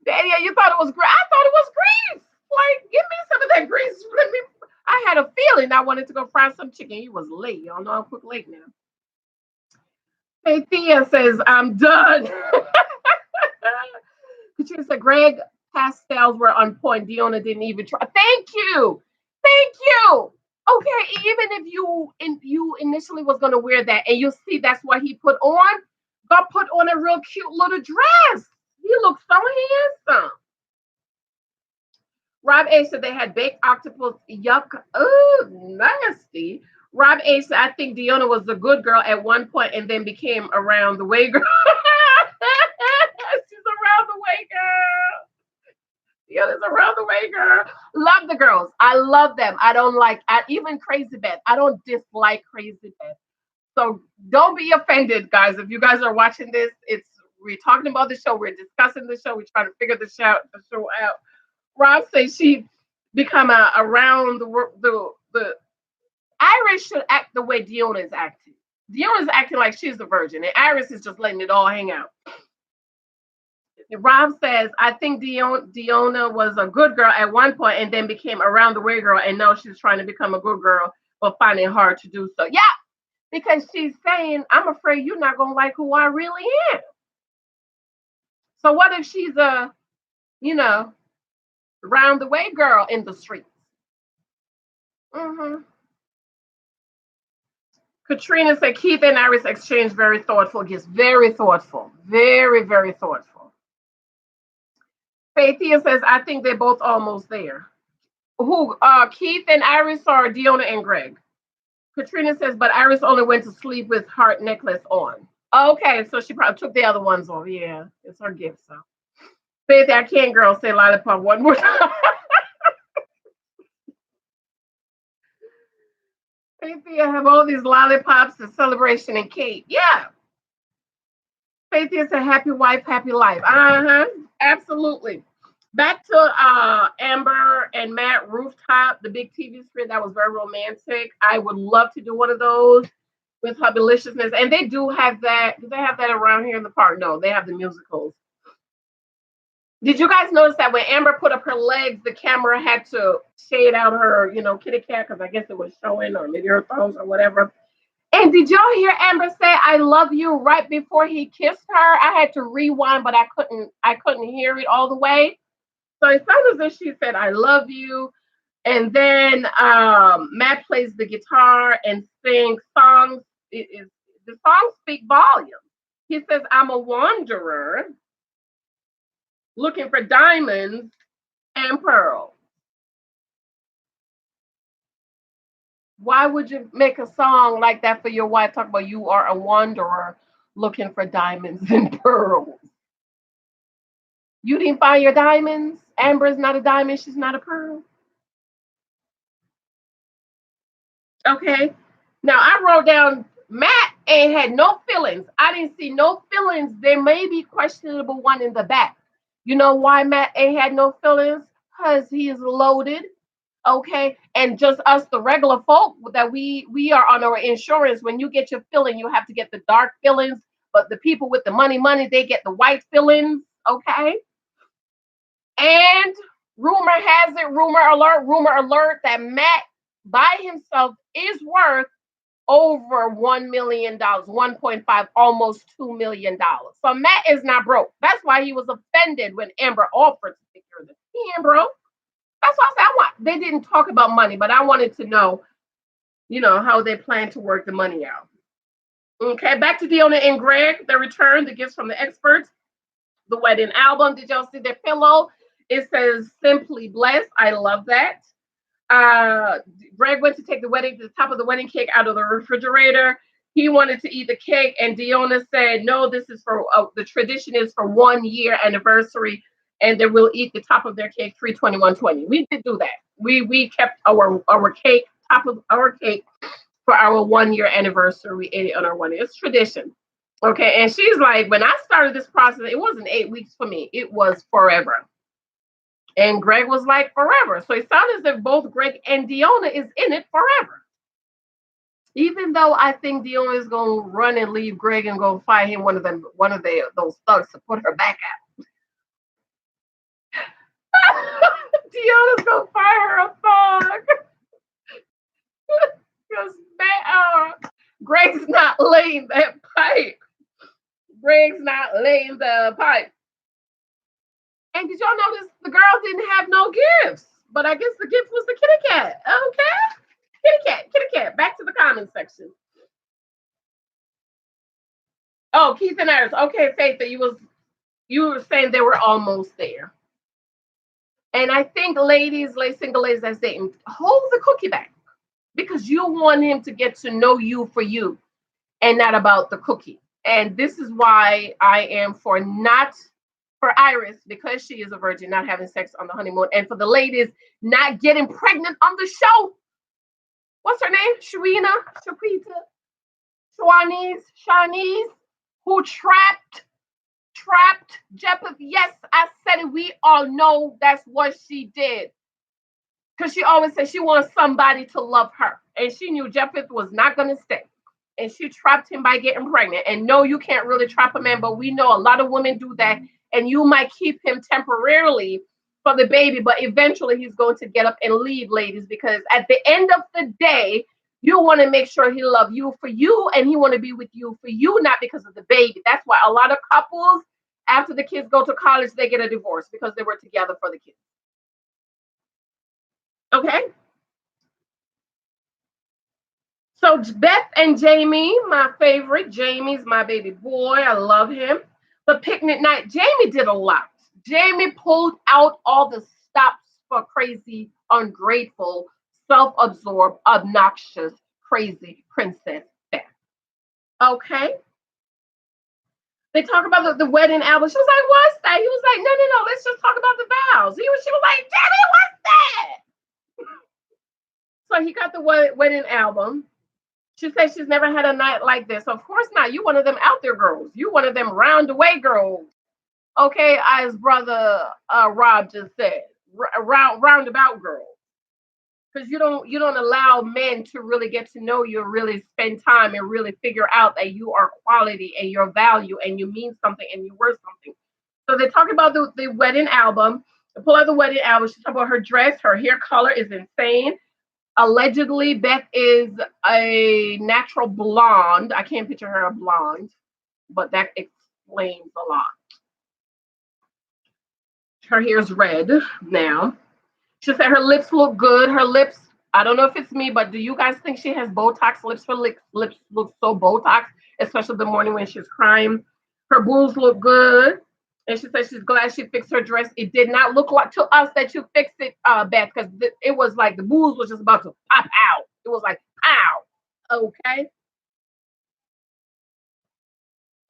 Danielle, you thought it was grease? I thought it was grease. Like, give me some of that grease. I had a feeling I wanted to go fry some chicken. You was late. Y'all know I'm quick late now. Hey, Thea says, I'm done. Katrina said, Greg pastels were on point. Deonna didn't even try. Thank you. Thank you. Okay, even if you initially was gonna wear that, and you see that's what he put on, go put on a real cute little dress. He looks so handsome. Rob A said they had baked octopus. Yuck. Oh, nasty. Rob A said, I think Deonna was a good girl at one point and then became around the way girl. She's around the way girl. Deonna's around the way girl. Love the girls. I love them. I don't like, even Crazy Beth. I don't dislike Crazy Beth. So don't be offended, guys. If you guys are watching this, we're talking about the show. We're discussing the show. We're trying to figure the show out. Rob says she become around the Iris should act the way Deonna is acting. Deonna is acting like she's a virgin, and Iris is just letting it all hang out. Rob says, I think Deonna was a good girl at one point and then became around the way girl, and now she's trying to become a good girl, but finding it hard to do so. Yeah, because she's saying, I'm afraid you're not going to like who I really am. So what if she's a, round the way girl in the streets? Katrina said Keith and Iris exchange very thoughtful gifts. Very thoughtful. Very, very thoughtful. Faithia says, I think they're both almost there. Who? Keith and Iris or Deonna and Greg? Katrina says, but Iris only went to sleep with heart necklace on. Okay, so she probably took the other ones off. Yeah, it's her gift. So, Faith, I can't, girl, say lollipop one more time. Faithia have all these lollipops, the celebration and cake. Yeah. Faithia said, happy wife, happy life. Absolutely. Back to Amber and Matt rooftop, the big TV screen. That was very romantic. I would love to do one of those with Hubbyliciousness. And they do have that. Do they have that around here in the park? No, they have the musicals. Did you guys notice that when Amber put up her legs, the camera had to shade out her, kitty cat, because I guess it was showing, or maybe her thumbs or whatever. And did y'all hear Amber say "I love you" right before he kissed her? I had to rewind, but I couldn't hear it all the way. So it sounded as if she said "I love you," and then Matt plays the guitar and sings songs. The songs speak volumes. He says, "I'm a wanderer, looking for diamonds and pearls." Why would you make a song like that for your wife? Talk about you are a wanderer looking for diamonds and pearls. You didn't find your diamonds? Amber is not a diamond. She's not a pearl. Okay. Now I wrote down Matt ain't had no feelings. I didn't see no feelings. There may be questionable one in the back. You know why Matt ain't had no feelings? Because he is loaded. Okay, and just us, the regular folk, that we are on our insurance. When you get your filling, you have to get the dark fillings, but the people with the money, they get the white fillings. Okay, and rumor alert, that Matt by himself is worth over $1 million, 1.5, almost $2 million. So Matt is not broke. That's why he was offended when Amber offered to take care of this. He ain't broke. That's why I said they didn't talk about money, but I wanted to know, how they plan to work the money out. Okay, back to Deonna and Greg. They returned the gifts from the experts. The wedding album. Did y'all see their pillow? It says "Simply Blessed." I love that. Greg went to take the top of the wedding cake out of the refrigerator. He wanted to eat the cake, and Deonna said, "No, this is for the tradition is for 1 year anniversary." And they will eat the top of their cake 3/21/20. We did do that. We kept our cake, top of our cake, for our 1 year anniversary. We ate it on our 1 year. It's tradition. Okay. And she's like, when I started this process, it wasn't 8 weeks for me. It was forever. And Greg was like, forever. So it sounds as if both Greg and Deonna is in it forever. Even though I think Deonna is gonna run and leave Greg and go find him those thugs to put her back out. Deonna's gonna find her a thug. Because Greg's not laying that pipe. Greg's not laying the pipe. And did y'all notice the girl didn't have no gifts? But I guess the gift was the kitty cat. Okay. Kitty cat. Back to the comment section. Oh, Keith and Iris. Okay, Faith, you were saying they were almost there. And I think single ladies that's dating, hold the cookie back. Because you want him to get to know you for you and not about the cookie. And this is why I am for Iris, because she is a virgin, not having sex on the honeymoon. And for the ladies, not getting pregnant on the show. What's her name? Shaquita, Shawnees, who trapped Jephthah. Yes, I said it. We all know that's what she did. Because she always said she wants somebody to love her. And she knew Jephthah was not going to stay. And she trapped him by getting pregnant. And no, you can't really trap a man, but we know a lot of women do that. And you might keep him temporarily for the baby, but eventually he's going to get up and leave, ladies, because at the end of the day, you want to make sure he loves you for you, and he want to be with you for you, not because of the baby. That's why a lot of couples, after the kids go to college, they get a divorce because they were together for the kids. Okay. So Beth and Jamie, my favorite. Jamie's my baby boy. I love him. The picnic night, Jamie did a lot. Jamie pulled out all the stops for crazy, ungrateful, self-absorbed, obnoxious, crazy Princess Beth. Okay. They talk about the wedding album. She was like, what's that? He was like, no, let's just talk about the vows. She was like, Jamie, what's that? So he got the wedding album. She said she's never had a night like this. Of course not. You one of them out there girls. You one of them round-away girls. Okay, as brother Rob just said, roundabout girls. Because you don't allow men to really get to know you, really spend time and really figure out that you are quality and your value and you mean something and you're worth something. So they talk about the wedding album. They pull out the wedding album. She talk about her dress. Her hair color is insane. Allegedly, Beth is a natural blonde. I can't picture her a blonde, but that explains a lot. Her hair's red now. She said her lips look good. Her lips, I don't know if it's me, but do you guys think she has Botox lips? Her lips look so Botox, especially the morning when she's crying. Her boobs look good. And she said she's glad she fixed her dress. It did not look like to us that you fixed it, Beth, because it was like the boobs was just about to pop out. It was like, pow. Okay.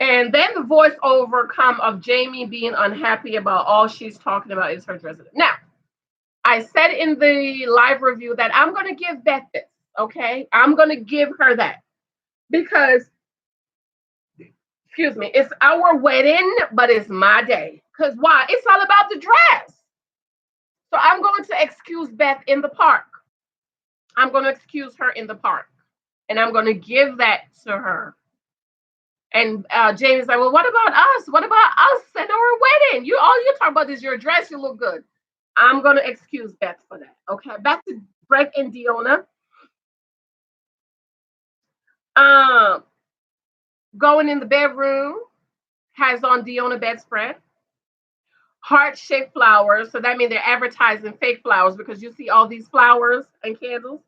And then the voiceover come of Jamie being unhappy about all she's talking about is her dress. Now, I said in the live review that I'm going to give Beth this, okay? I'm going to give her that because, excuse me, it's our wedding, but it's my day. Because why? It's all about the dress. So I'm going to excuse Beth in the park. I'm going to excuse her in the park. And I'm going to give that to her. And Jamie's like, well, what about us? What about us and our wedding? All you talk about is your dress. You look good. I'm going to excuse Beth for that. Okay, back to Greg and Deonna. Going in the bedroom, has on Deonna bedspread. Heart-shaped flowers. So that means they're advertising fake flowers because you see all these flowers and candles.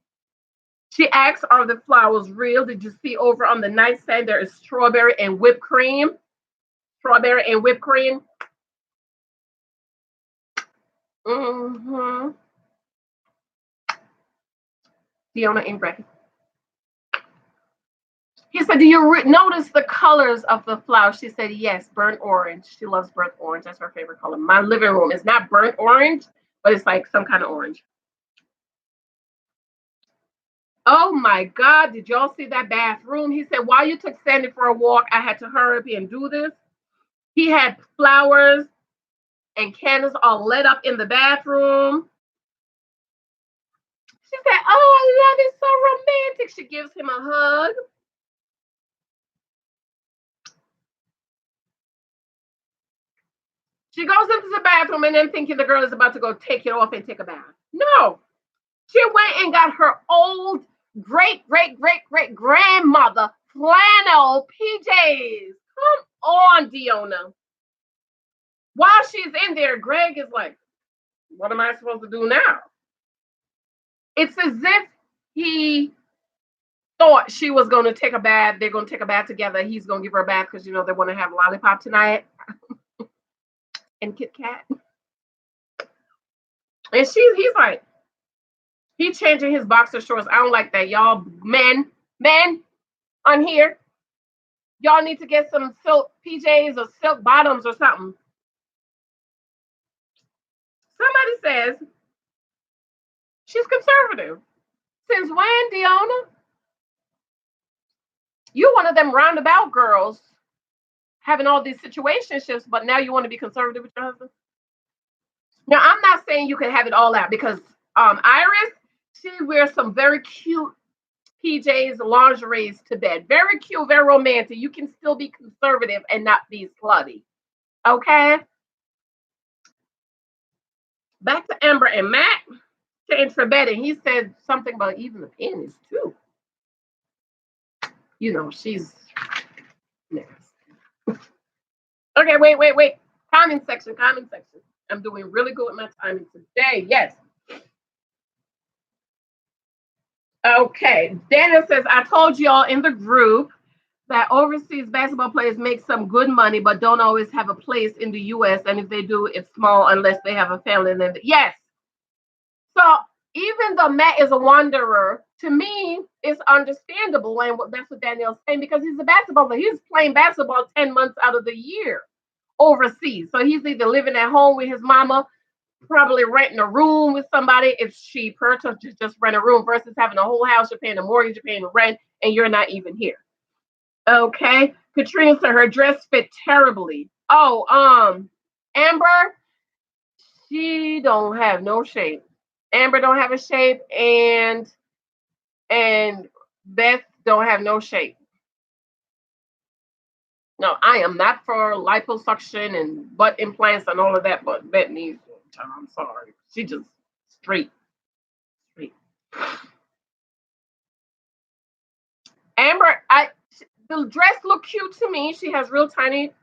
She asks, are the flowers real? Did you see over on the nightstand there is strawberry and whipped cream? Strawberry and whipped cream. Mm-hmm. Deonna and Greg. He said, do you notice the colors of the flowers? She said, yes, burnt orange. She loves burnt orange. That's her favorite color. My living room is not burnt orange, but it's like some kind of orange. Oh my God, did y'all see that bathroom? He said, while you took Sandy for a walk, I had to hurry up and do this. He had flowers and candles all lit up in the bathroom. She said, oh, I love it, so romantic. She gives him a hug. She goes into the bathroom and then thinking the girl is about to go take it off and take a bath. No, she went and got her old great grandmother flannel PJs. Come on, Deonna. While she's in there, Greg is like, what am I supposed to do now? It's as if he thought she was going to take a bath. They're going to take a bath together. He's going to give her a bath because, they want to have lollipop tonight and Kit Kat. And he's like, he's changing his boxer shorts. I don't like that. Y'all men on here, y'all need to get some silk PJs or silk bottoms or something. Somebody says she's conservative. Since when, Deonna? You're one of them roundabout girls having all these situationships, but now you want to be conservative with your husband? Now, I'm not saying you can have it all out because Iris, she wears some very cute PJs, lingeries to bed. Very cute, very romantic. You can still be conservative and not be slutty. Okay? Back to Amber and Matt changed for bed, and he said something about even the panties too. She's nasty. Okay, wait. Comment section. I'm doing really good with my timing today. Yes. Okay. Daniel says, I told y'all in the group that overseas basketball players make some good money, but don't always have a place in the U.S. And if they do, it's small unless they have a family. Yes. So even though Matt is a wanderer, to me, it's understandable. And that's what Daniel's saying, because he's a basketball player. He's playing basketball 10 months out of the year overseas. So he's either living at home with his mama, probably renting a room with somebody. It's cheaper to just rent a room versus having a whole house. You're paying a mortgage, you're paying the rent, and you're not even here. Okay. Katrina said her dress fit terribly. Oh, Amber, she don't have no shape. Amber don't have a shape, and Beth don't have no shape. No, I am not for liposuction and butt implants and all of that, but Beth needs one. I'm sorry. She just straight. Amber, the dress looked cute to me. She has real tiny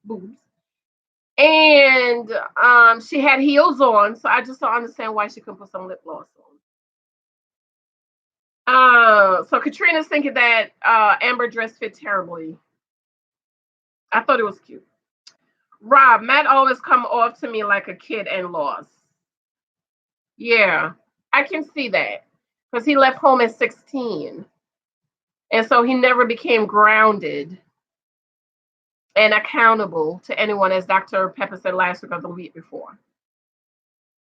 boobs. And she had heels on, so I just don't understand why she couldn't put some lip gloss on. So Katrina's thinking that Amber dress fit terribly. I thought it was cute. Rob, Matt always come off to me like a kid and lost. Yeah, I can see that because he left home at 16. And so he never became grounded and accountable to anyone, as Dr. Pepper said last week or the week before.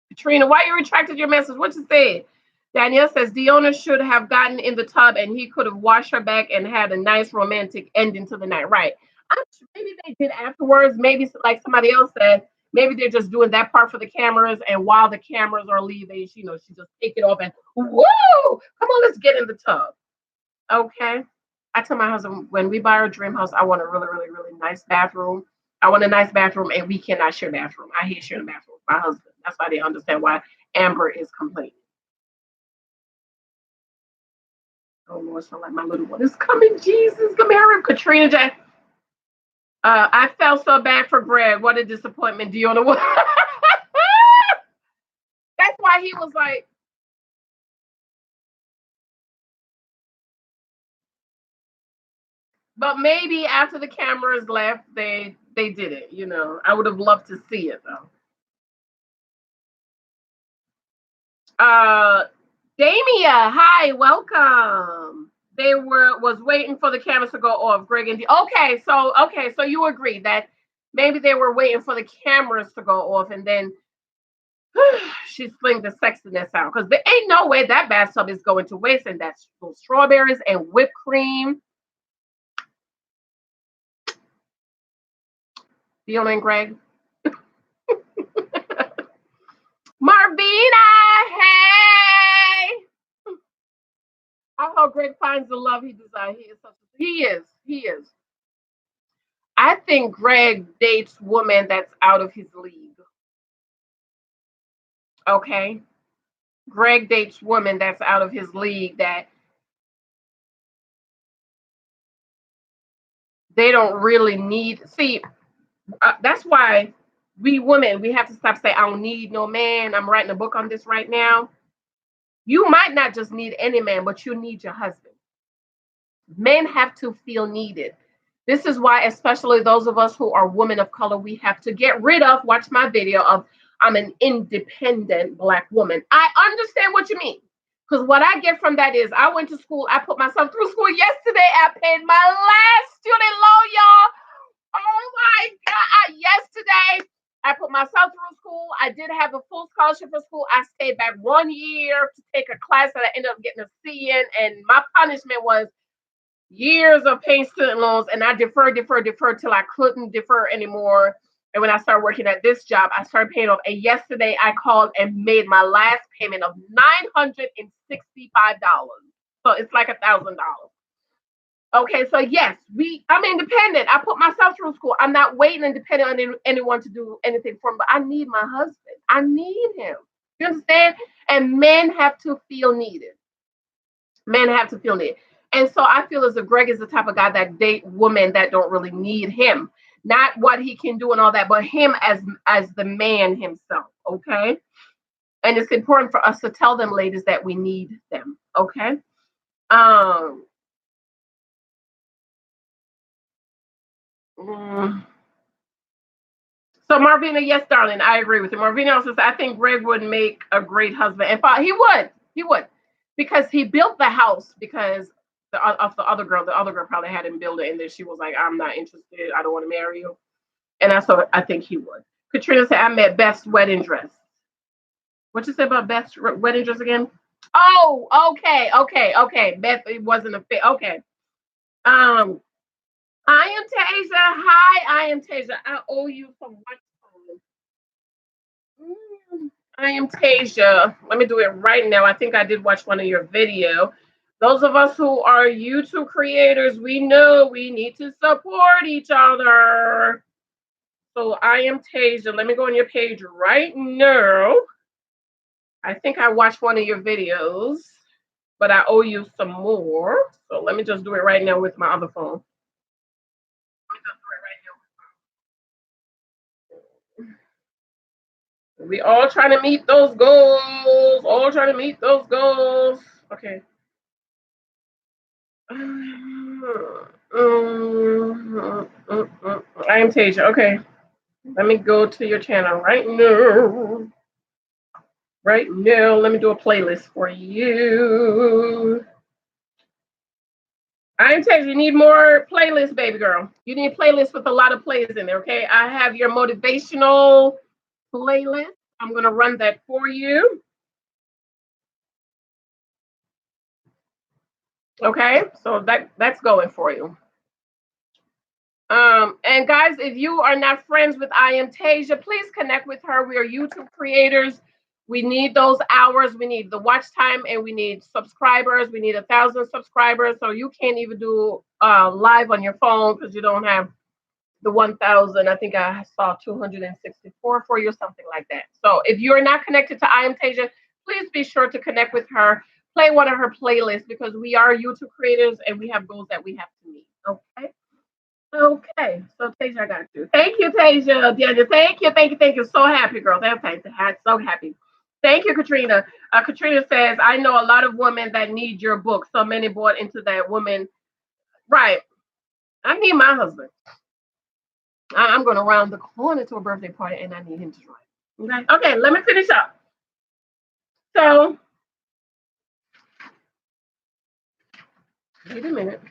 Katrina, why you retracted your message? What you say? Danielle says Deonna should have gotten in the tub and he could have washed her back and had a nice romantic ending to the night. Right. Maybe they did afterwards. Maybe, like somebody else said, maybe they're just doing that part for the cameras. And while the cameras are leaving, she just take it off and, whoa, come on, let's get in the tub. Okay. I tell my husband, when we buy our dream house, I want a really, really, really nice bathroom. I want a nice bathroom, and we cannot share bathroom. I hate sharing a bathroom with my husband. That's why they understand why Amber is complaining. Oh, Lord, so like my little one is coming. Jesus, come here, Katrina Jack. I felt so bad for Greg. What a disappointment. Do you know what? That's why he was like, but maybe after the cameras left, they did it. I would have loved to see it though. Damia, hi, welcome. They was waiting for the cameras to go off. Greg and okay, so you agree that maybe they were waiting for the cameras to go off, and then She slinged the sexiness out because there ain't no way that bathtub is going to waste, and that's those strawberries and whipped cream. Deonna and Greg. Marvina, hey! I hope Greg finds the love he desires. He is. I think Greg dates women that's out of his league. Okay? Greg dates women that's out of his league that they don't really need. See, that's why we women, we have to stop saying, I don't need no man. I'm writing a book on this right now. You might not just need any man, but you need your husband. Men have to feel needed. This is why, especially those of us who are women of color, we have to get rid of, watch my video of, I'm an independent Black woman. I understand what you mean. Because what I get from that is I went to school, I put myself through school yesterday, I paid my last student loan, y'all. Oh my God. Yesterday, I put myself through school. I did have a full scholarship for school. I stayed back 1 year to take a class that I ended up getting a C in. And my punishment was years of paying student loans. And I deferred till I couldn't defer anymore. And when I started working at this job, I started paying off. And yesterday, I called and made my last payment of $965. So it's like $1,000. Okay, so yes, I'm independent. I put myself through school. I'm not waiting and depending on anyone to do anything for me, but I need my husband. I need him. You understand? And men have to feel needed. Men have to feel needed. And so I feel as if Greg is the type of guy that date women that don't really need him. Not what he can do and all that, but him as the man himself. Okay. And it's important for us to tell them, ladies, that we need them. Okay. So Marvina, yes, darling, I agree with you. Marvina also says, I think Greg would make a great husband. And he would, because he built the house because of the other girl. The other girl probably had him build it, and then she was like, I'm not interested. I don't want to marry you. And I think he would. Katrina said, I met Beth's wedding dress. What you say about Beth's wedding dress again? Oh, okay. Beth, it wasn't a fit. Okay. I am Tasia. Hi, I am Tasia. I owe you some watch time. I am Tasia. Let me do it right now. I think I did watch one of your video. Those of us who are YouTube creators, we know we need to support each other. So I am Tasia. Let me go on your page right now. I think I watched one of your videos, but I owe you some more. So let me just do it right now with my other phone. We all trying to meet those goals. All trying to meet those goals. Okay. I am Tasia. Okay. Let me go to your channel right now. Right now, let me do a playlist for you. I am Tasia. You need more playlists, baby girl. You need playlists with a lot of plays in there, okay? I have your motivational playlist. I'm going to run that for you. Okay, so that's going for you. And guys, if you are not friends with I am Tasia, please connect with her. We are YouTube creators. We need those hours. We need the watch time, and we need subscribers. We need 1,000 subscribers. So you can't even do live on your phone because you don't have the 1,000. I think I saw 264 for you, something like that. So if you are not connected to I am Tasia, please be sure to connect with her. Play one of her playlists because we are YouTube creators and we have goals that we have to meet. Okay. Okay, so Tasia, I got you. Thank you, Tasia. Deonna, thank you. So happy, girl. So happy. Thank you, Katrina. Katrina says, I know a lot of women that need your book. So many bought into that woman. Right. I need my husband. I'm going to round the corner to a birthday party, and I need him to join. Okay, let me finish up. So, wait a minute.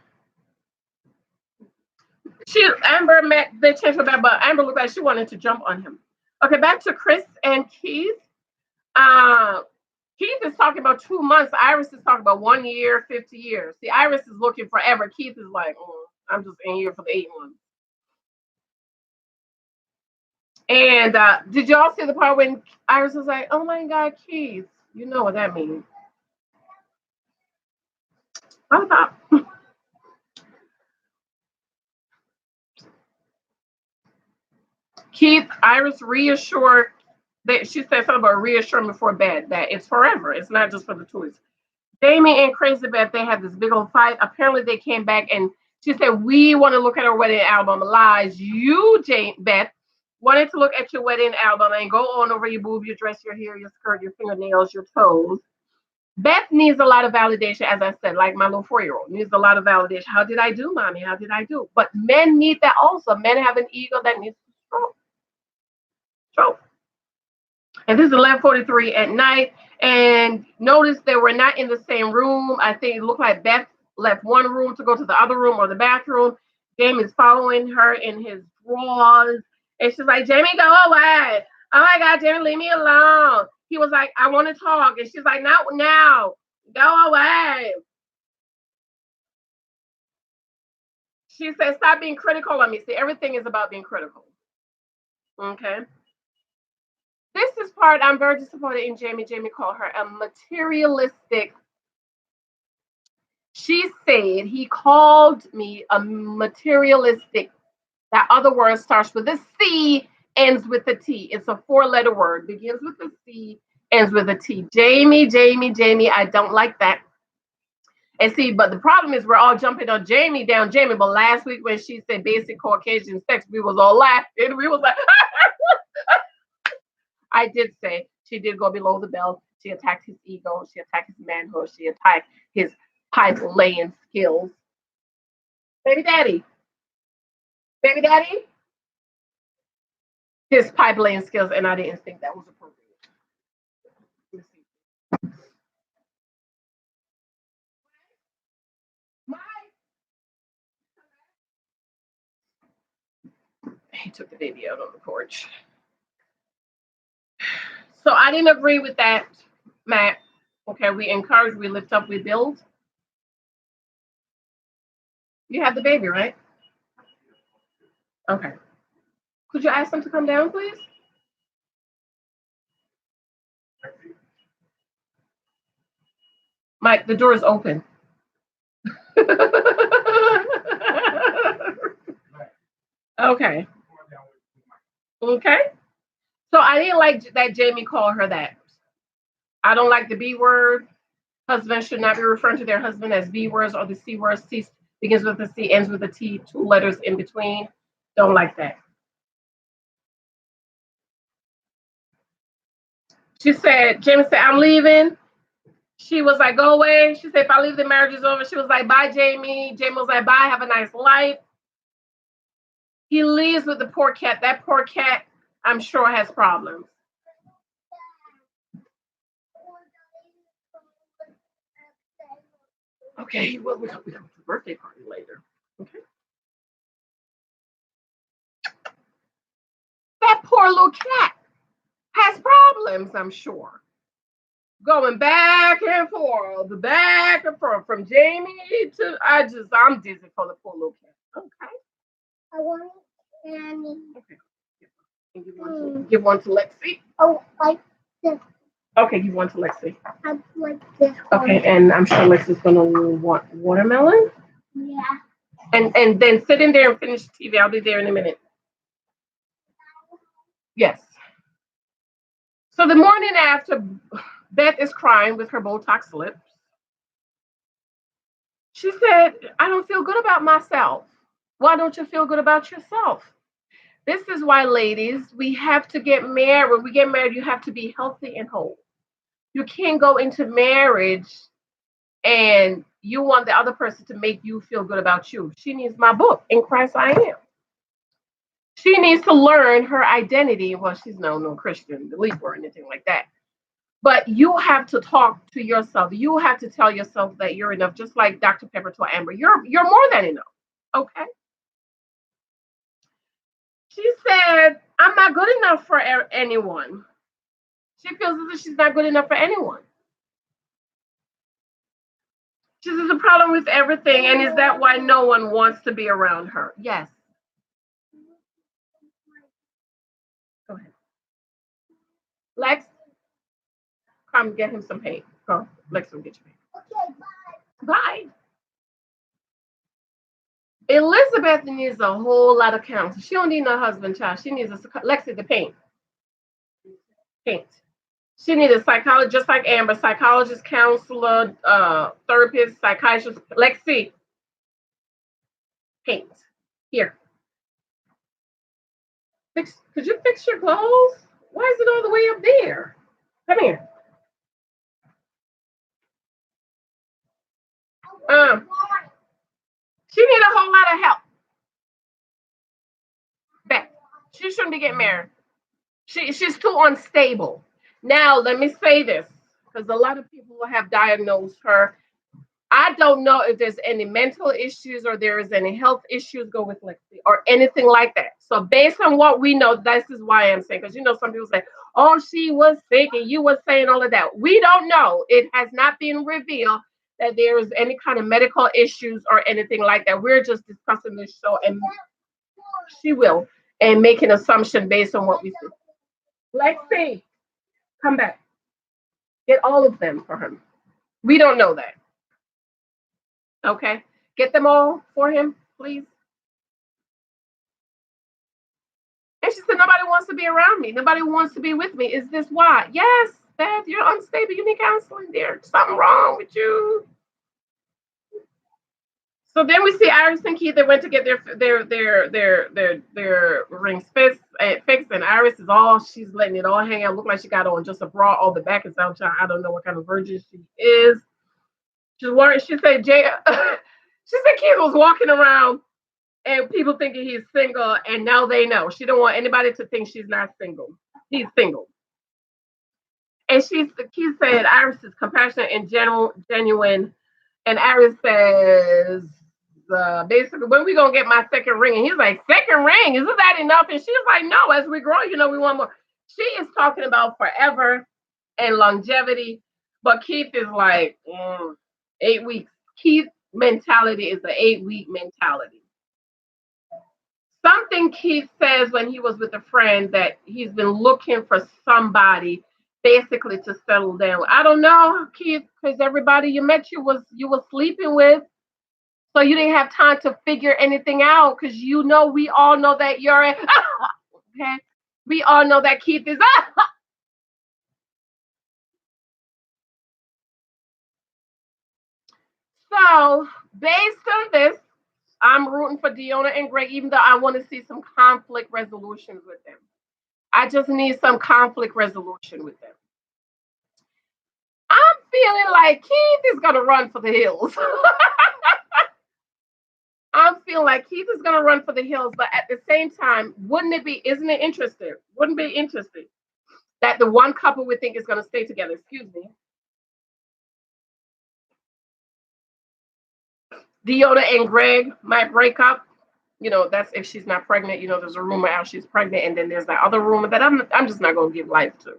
Amber met the chance for that, but Amber looked like she wanted to jump on him. Okay, back to Chris and Keith. Keith is talking about 2 months. Iris is talking about 1 year, 50 years. See, Iris is looking forever. Keith is like, I'm just in here for the 8 months. And did y'all see the part when Iris was like, oh my God, Keith? You know what that means. I thought. Keith, Iris reassured that she said something about reassuring before bed that it's forever. It's not just for the toys. Jamie and Craybeth, they had this big old fight. Apparently, they came back and she said, we want to look at our wedding album. Lies. You, Beth, wanted to look at your wedding album and go on over your boob, your dress, your hair, your skirt, your fingernails, your toes. Beth needs a lot of validation, as I said, like my little 4-year-old needs a lot of validation. How did I do, mommy? How did I do? But men need that also. Men have an ego that needs to stroke. And this is 11:43 at night. And notice they were not in the same room. I think it looked like Beth left one room to go to the other room or the bathroom. Jamie is following her in his drawers. And she's like, Jamie, go away. Oh my God, Jamie, leave me alone. He was like, I want to talk. And she's like, not now. Go away. She said, stop being critical of me. See, everything is about being critical. Okay. This is part I'm very disappointed in Jamie. Jamie called her a materialistic. She said he called me a materialistic. That other word starts with a C, ends with a T. It's a 4-letter word. Begins with a C, ends with a T. Jamie, I don't like that. And see, but the problem is we're all jumping on Jamie. But last week when she said basic Caucasian sex, we was all laughing. We was like, I did say she did go below the belt. She attacked his ego. She attacked his manhood. She attacked his pipe laying skills. Baby daddy. His pipe laying skills, and I didn't think that was appropriate. Let's see. He took the baby out on the porch. So I didn't agree with that, Matt. Okay, we encourage, we lift up, we build. You have the baby, right? Okay. Could you ask them to come down, please? Mike, the door is open. Okay. Okay. So I didn't like that Jamie called her that. I don't like the B word. Husbands should not be referring to their husband as B words or the C words. C begins with a C, ends with a T, 2 letters in between. Don't like that. She said, Jamie said, I'm leaving. She was like, go away. She said, if I leave, the marriage is over. She was like, bye, Jamie. Jamie was like, bye, have a nice life. He leaves with the poor cat. That poor cat, I'm sure, has problems. Okay, well, we have a birthday party later. Okay. That poor little cat has problems, I'm sure. Going back and forth from Jamie to I'm dizzy for the poor little cat. Okay. I want candy. Okay. And you give one to Lexi. Oh, like this. Okay, give one to Lexi. I like this one. Okay, and I'm sure Lexi's gonna want watermelon. Yeah. And then sit in there and finish the TV. I'll be there in a minute. Yes. So the morning after, Beth is crying with her Botox lips. She said, I don't feel good about myself. Why don't you feel good about yourself? This is why, ladies, we have to get married. When we get married, you have to be healthy and whole. You can't go into marriage and you want the other person to make you feel good about you. She needs my book, In Christ I Am. She needs to learn her identity. Well, she's no Christian believer or anything like that. But you have to talk to yourself. You have to tell yourself that you're enough, just like Dr. Pepper told Amber. You're more than enough. Okay. She said, I'm not good enough for anyone. She feels as if she's not good enough for anyone. She says a problem with everything, and is that why no one wants to be around her? Yes. Go ahead. Lex, come get him some paint. Go. Lex will get you paint. Okay, bye. Bye. Elizabeth needs a whole lot of counsel. She don't need no husband, child. She needs Lexi the paint. Paint. She needs a psychologist, just like Amber, psychologist, counselor, therapist, psychiatrist. Lexi, paint. Here. Could you fix your clothes? Why is it all the way up there? Come here. She need a whole lot of help. Beth, she shouldn't be getting married. She's too unstable. Now, let me say this, because a lot of people have diagnosed her. I don't know if there's any mental issues or there is any health issues go with Lexi or anything like that. So based on what we know, this is why I'm saying, because some people say, oh, she was sick and you were saying all of that. We don't know. It has not been revealed that there is any kind of medical issues or anything like that. We're just discussing this show, and she will, and make an assumption based on what we see. Lexi, come back. Get all of them for him. We don't know that. Okay. Get them all for him, please. And she said, nobody wants to be around me. Nobody wants to be with me. Is this why? Yes, Beth, you're unstable. You need counseling. There's something wrong with you. So then we see Iris and Keith. They went to get their rings fixed, and Iris is she's letting it all hang out. Look like she got on just a bra. All the back is out. I don't know what kind of virgin she is. She's worried. She said Keith was walking around and people thinking he's single, and now they know. She don't want anybody to think she's not single. He's single. And Keith said Iris is compassionate and genuine. And Iris says, basically, when we gonna get my second ring? And he's like, second ring? Isn't that enough? And she's like, no, as we grow, we want more. She is talking about forever and longevity. But Keith is like, 8 weeks. Keith's mentality is the 8-week mentality. Something Keith says when he was with a friend that he's been looking for somebody basically to settle down. I don't know, Keith, because everybody you met you was sleeping with. So you didn't have time to figure anything out because we all know that you're okay. We all know that Keith is So based on this, I'm rooting for Deonna and Greg, even though I want to see some conflict resolutions with them. I just need some conflict resolution with them. I'm feeling like Keith is going to run for the hills. I'm feeling like Keith is going to run for the hills, but at the same time, isn't it interesting? Wouldn't it be interesting that the one couple we think is going to stay together, excuse me, Deonna and Greg might break up. That's if she's not pregnant. There's a rumor out she's pregnant, and then there's that other rumor that I'm just not going to give life to.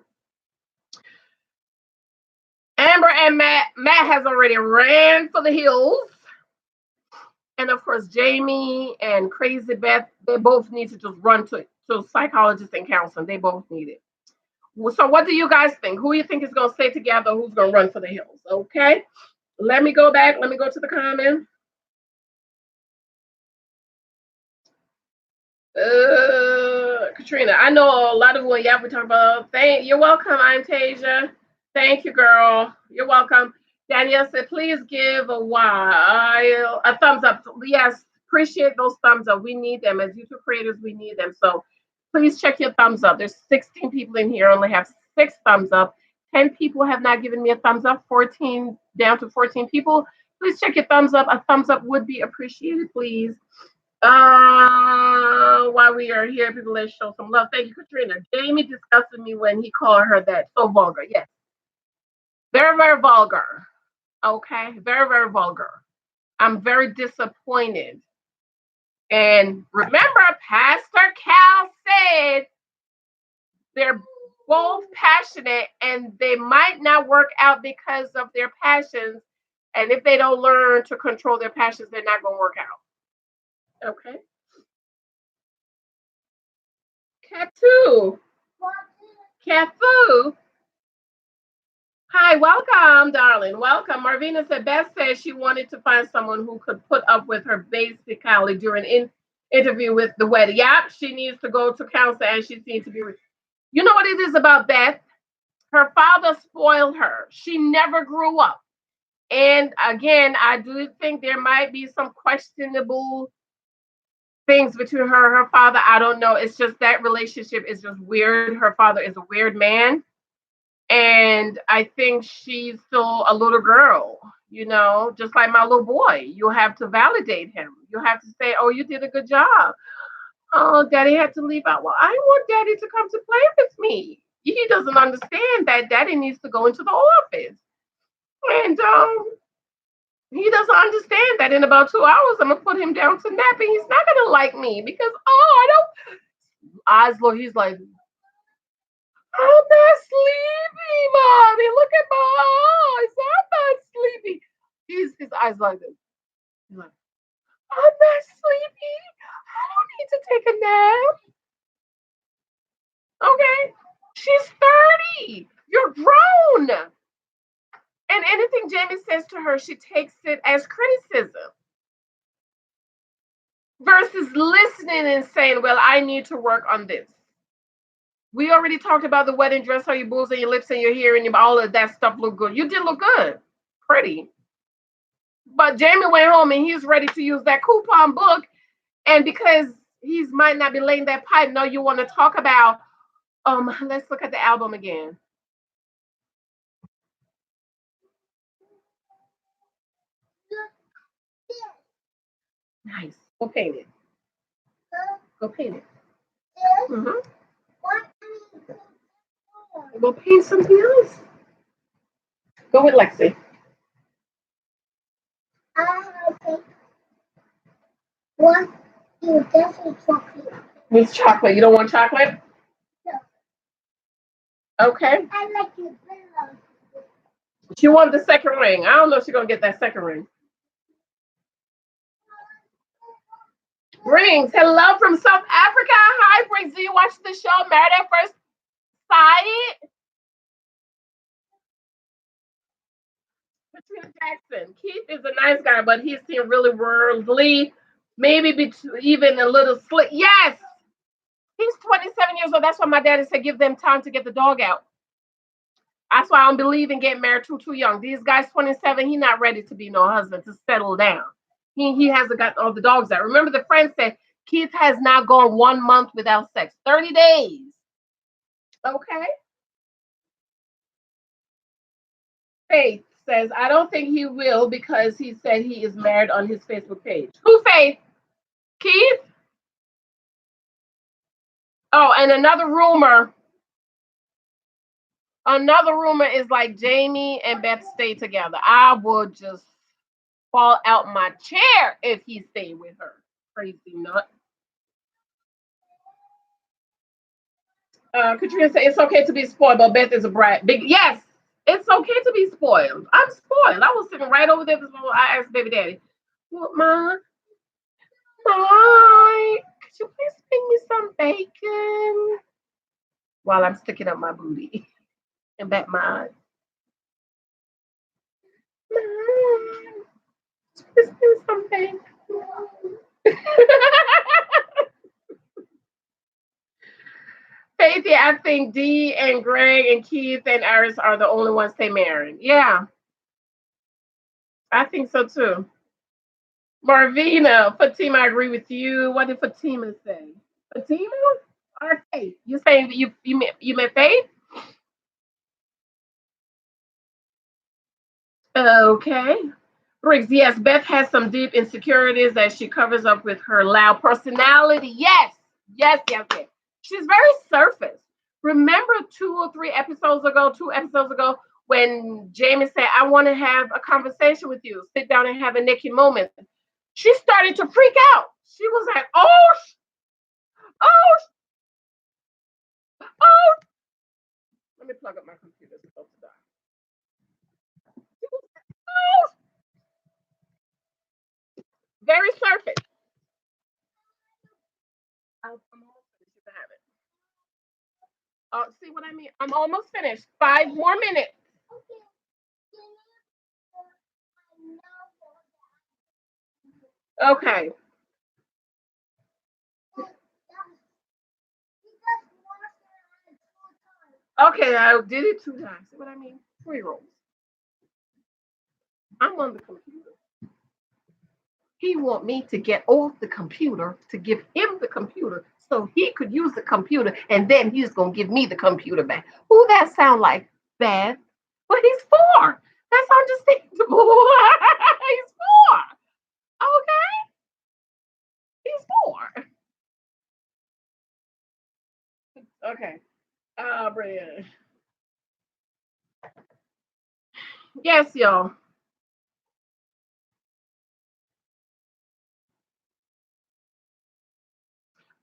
Amber and Matt has already ran for the hills. And of course, Jamie and Crazy Beth, they both need to just run to psychologists and counseling. They both need it. So what do you guys think? Who do you think is going to stay together? Who's going to run for the hills? Okay. Let me go back. Let me go to the comments. Katrina, I know a lot of what we talk about. You're welcome, I'm Tasia. Thank you, girl. You're welcome. Danielle said, please give a thumbs up. Yes, appreciate those thumbs up. We need them. As YouTube creators, we need them. So please check your thumbs up. There's 16 people in here, only have 6 thumbs up. 10 people have not given me a thumbs up, 14 down to 14 people. Please check your thumbs up. A thumbs up would be appreciated, please. While we are here, people, let's show some love. Thank you, Katrina. Jamie disgusted me when he called her that. So vulgar. Yes. Very, very vulgar. Okay. Very, very vulgar. I'm very disappointed. And remember, Pastor Cal said both passionate and they might not work out because of their passions. And if they don't learn to control their passions, they're not going to work out. Okay. Catu. Catu. Hi, welcome, darling. Welcome. Marvina said, Beth said she wanted to find someone who could put up with her basically during interview with the wedding. Yep, she needs to go to counsel and she needs to be. You know what it is about Beth? Her father spoiled her. She never grew up. And again, I do think there might be some questionable things between her and her father. I don't know. It's just that relationship is just weird. Her father is a weird man. And I think she's still a little girl, just like my little boy. You have to validate him. You have to say, oh, you did a good job. Oh, daddy had to leave out. Well, I want daddy to come to play with me. He doesn't understand that daddy needs to go into the office. And he doesn't understand that in about 2 hours, I'm going to put him down to nap and he's not going to like me because, I don't. Oslo, he's like, I'm not sleepy, mommy. Look at my eyes. I'm not sleepy. His eyes like this. He's like, I'm not sleepy. I don't need to take a nap. Okay. She's 30. You're grown. And anything Jamie says to her, she takes it as criticism. Versus listening and saying, well, I need to work on this. We already talked about the wedding dress, how your boobs and your lips and your hair and all of that stuff look good. You did look good. Pretty. But Jamie went home and he's ready to use that coupon book. And because he might not be laying that pipe, no, you want to talk about, let's look at the album again. Nice. Go paint it. Go paint it. Mm-hmm. Go paint something else. Go with Lexi. Okay. What? You definitely chocolate. It's chocolate. You don't want chocolate? No. Okay. I like it better. She wanted the second ring. I don't know if she's gonna get that second ring. Rings. Hello from South Africa. Hi, Briggs. Do you watch the show Married at First Sight? Patricia Jackson. Keith is a nice guy, but he seems really worldly. Maybe even a little slick. Yes. He's 27 years old. That's why my daddy said give them time to get the dog out. That's why I don't believe in getting married too young. These guys 27, he's not ready to be no husband, to settle down. He hasn't got all the dogs out. Remember the friend said Keith has now gone 1 month without sex. 30 days. Okay. Faith says, I don't think he will because he said he is married on his Facebook page. Who, Faith? Keith? Oh, and another rumor is like Jamie and Beth stay together. I would just fall out my chair if he stayed with her. Crazy nut. Katrina said it's okay to be spoiled, but Beth is a brat. Yes, it's okay to be spoiled. I'm spoiled. I was sitting right over there. I asked baby daddy, well, Ma, could you please bring me some bacon? While I'm sticking up my booty and back my eyes. Mom, please bring me some bacon. Faithy, I think Dee and Greg and Keith and Iris are the only ones they married. Yeah. I think so too. Marvina, Fatima, I agree with you. What did Fatima say? Fatima or Faith? You saying you meant Faith? Okay. Briggs, yes, Beth has some deep insecurities that she covers up with her loud personality. Yes. She's very surface. Remember 2 episodes ago, when Jamie said, I want to have a conversation with you, sit down and have a naked moment. She started to freak out. She was like, oh, Let me plug up my computer. It's supposed to die. Very surface. I'm almost finished. You can have it. See what I mean? I'm almost finished. 5 more minutes. Okay. Okay, I did it 2 times. See what I mean? 3 rolls. I'm on the computer. He want me to get off the computer to give him the computer so he could use the computer, and then he's gonna give me the computer back. Who that sound like? Beth? But he's 4. That's understandable. He's 4. Okay, he's 4. Okay. Brilliant. Yes, y'all.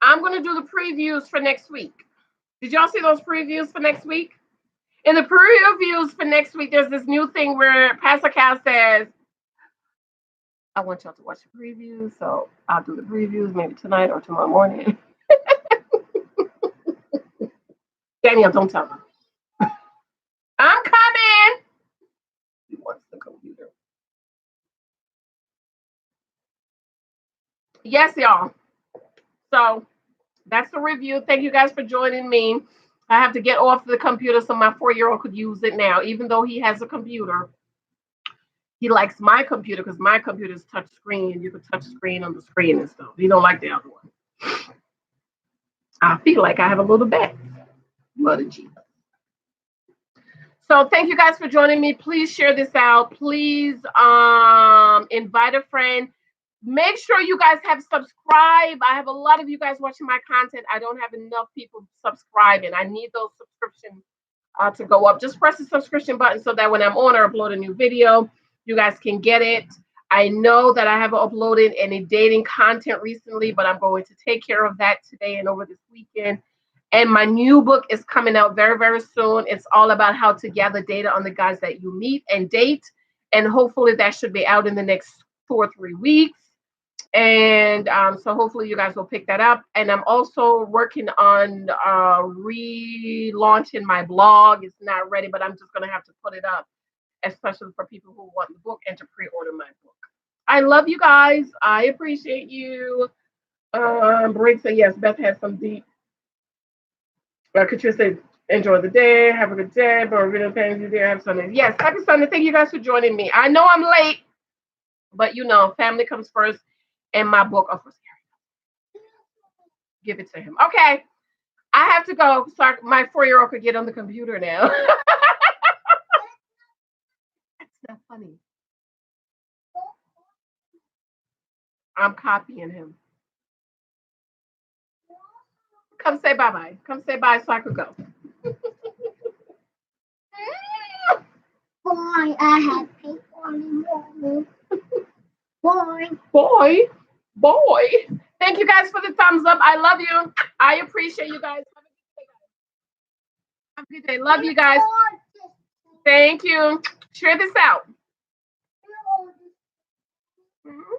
I'm gonna do the previews for next week. Did y'all see those previews for next week? In the previews for next week, there's this new thing where Pastor Cal says, I want y'all to watch the previews, so I'll do the previews maybe tonight or tomorrow morning. Daniel, don't tell them. I'm coming. He wants the computer. Yes, y'all. So that's the review. Thank you guys for joining me. I have to get off the computer so my 4-year-old could use it now. Even though he has a computer, he likes my computer because my computer is touch screen. You can touch screen on the screen and stuff. He don't like the other one. I feel like I have a little bit. Blood of Jesus. So thank you guys for joining me. Please share this out. Please invite a friend. Make sure you guys have subscribed. I have a lot of you guys watching my content. I don't have enough people subscribing. I need those subscriptions to go up. Just press the subscription button so that when I'm on or upload a new video, you guys can get it. I know that I haven't uploaded any dating content recently, but I'm going to take care of that today and over this weekend. And my new book is coming out very, very soon. It's all about how to gather data on the guys that you meet and date. And hopefully that should be out in the next 2 or 3 weeks. And so hopefully you guys will pick that up. And I'm also working on relaunching my blog. It's not ready, but I'm just going to have to put it up, especially for people who want the book and to pre-order my book. I love you guys. I appreciate you. Briggs said, yes, Beth has some deep. Katrina said, enjoy the day. Have a good day. But really thank you there. Have Sunday. Yes, happy Sunday. Thank you guys for joining me. I know I'm late, but you know, family comes first. And my book, of course, give it to him. Okay, I have to go so my 4-year-old could get on the computer now. That's not funny. I'm copying him. Come say bye-bye. Come say bye so I could go. Boy, I have paper on Boy. Thank you guys for the thumbs up. I love you. I appreciate you guys. Have a good day. Love you guys. Thank you. Share this out. Mm-hmm.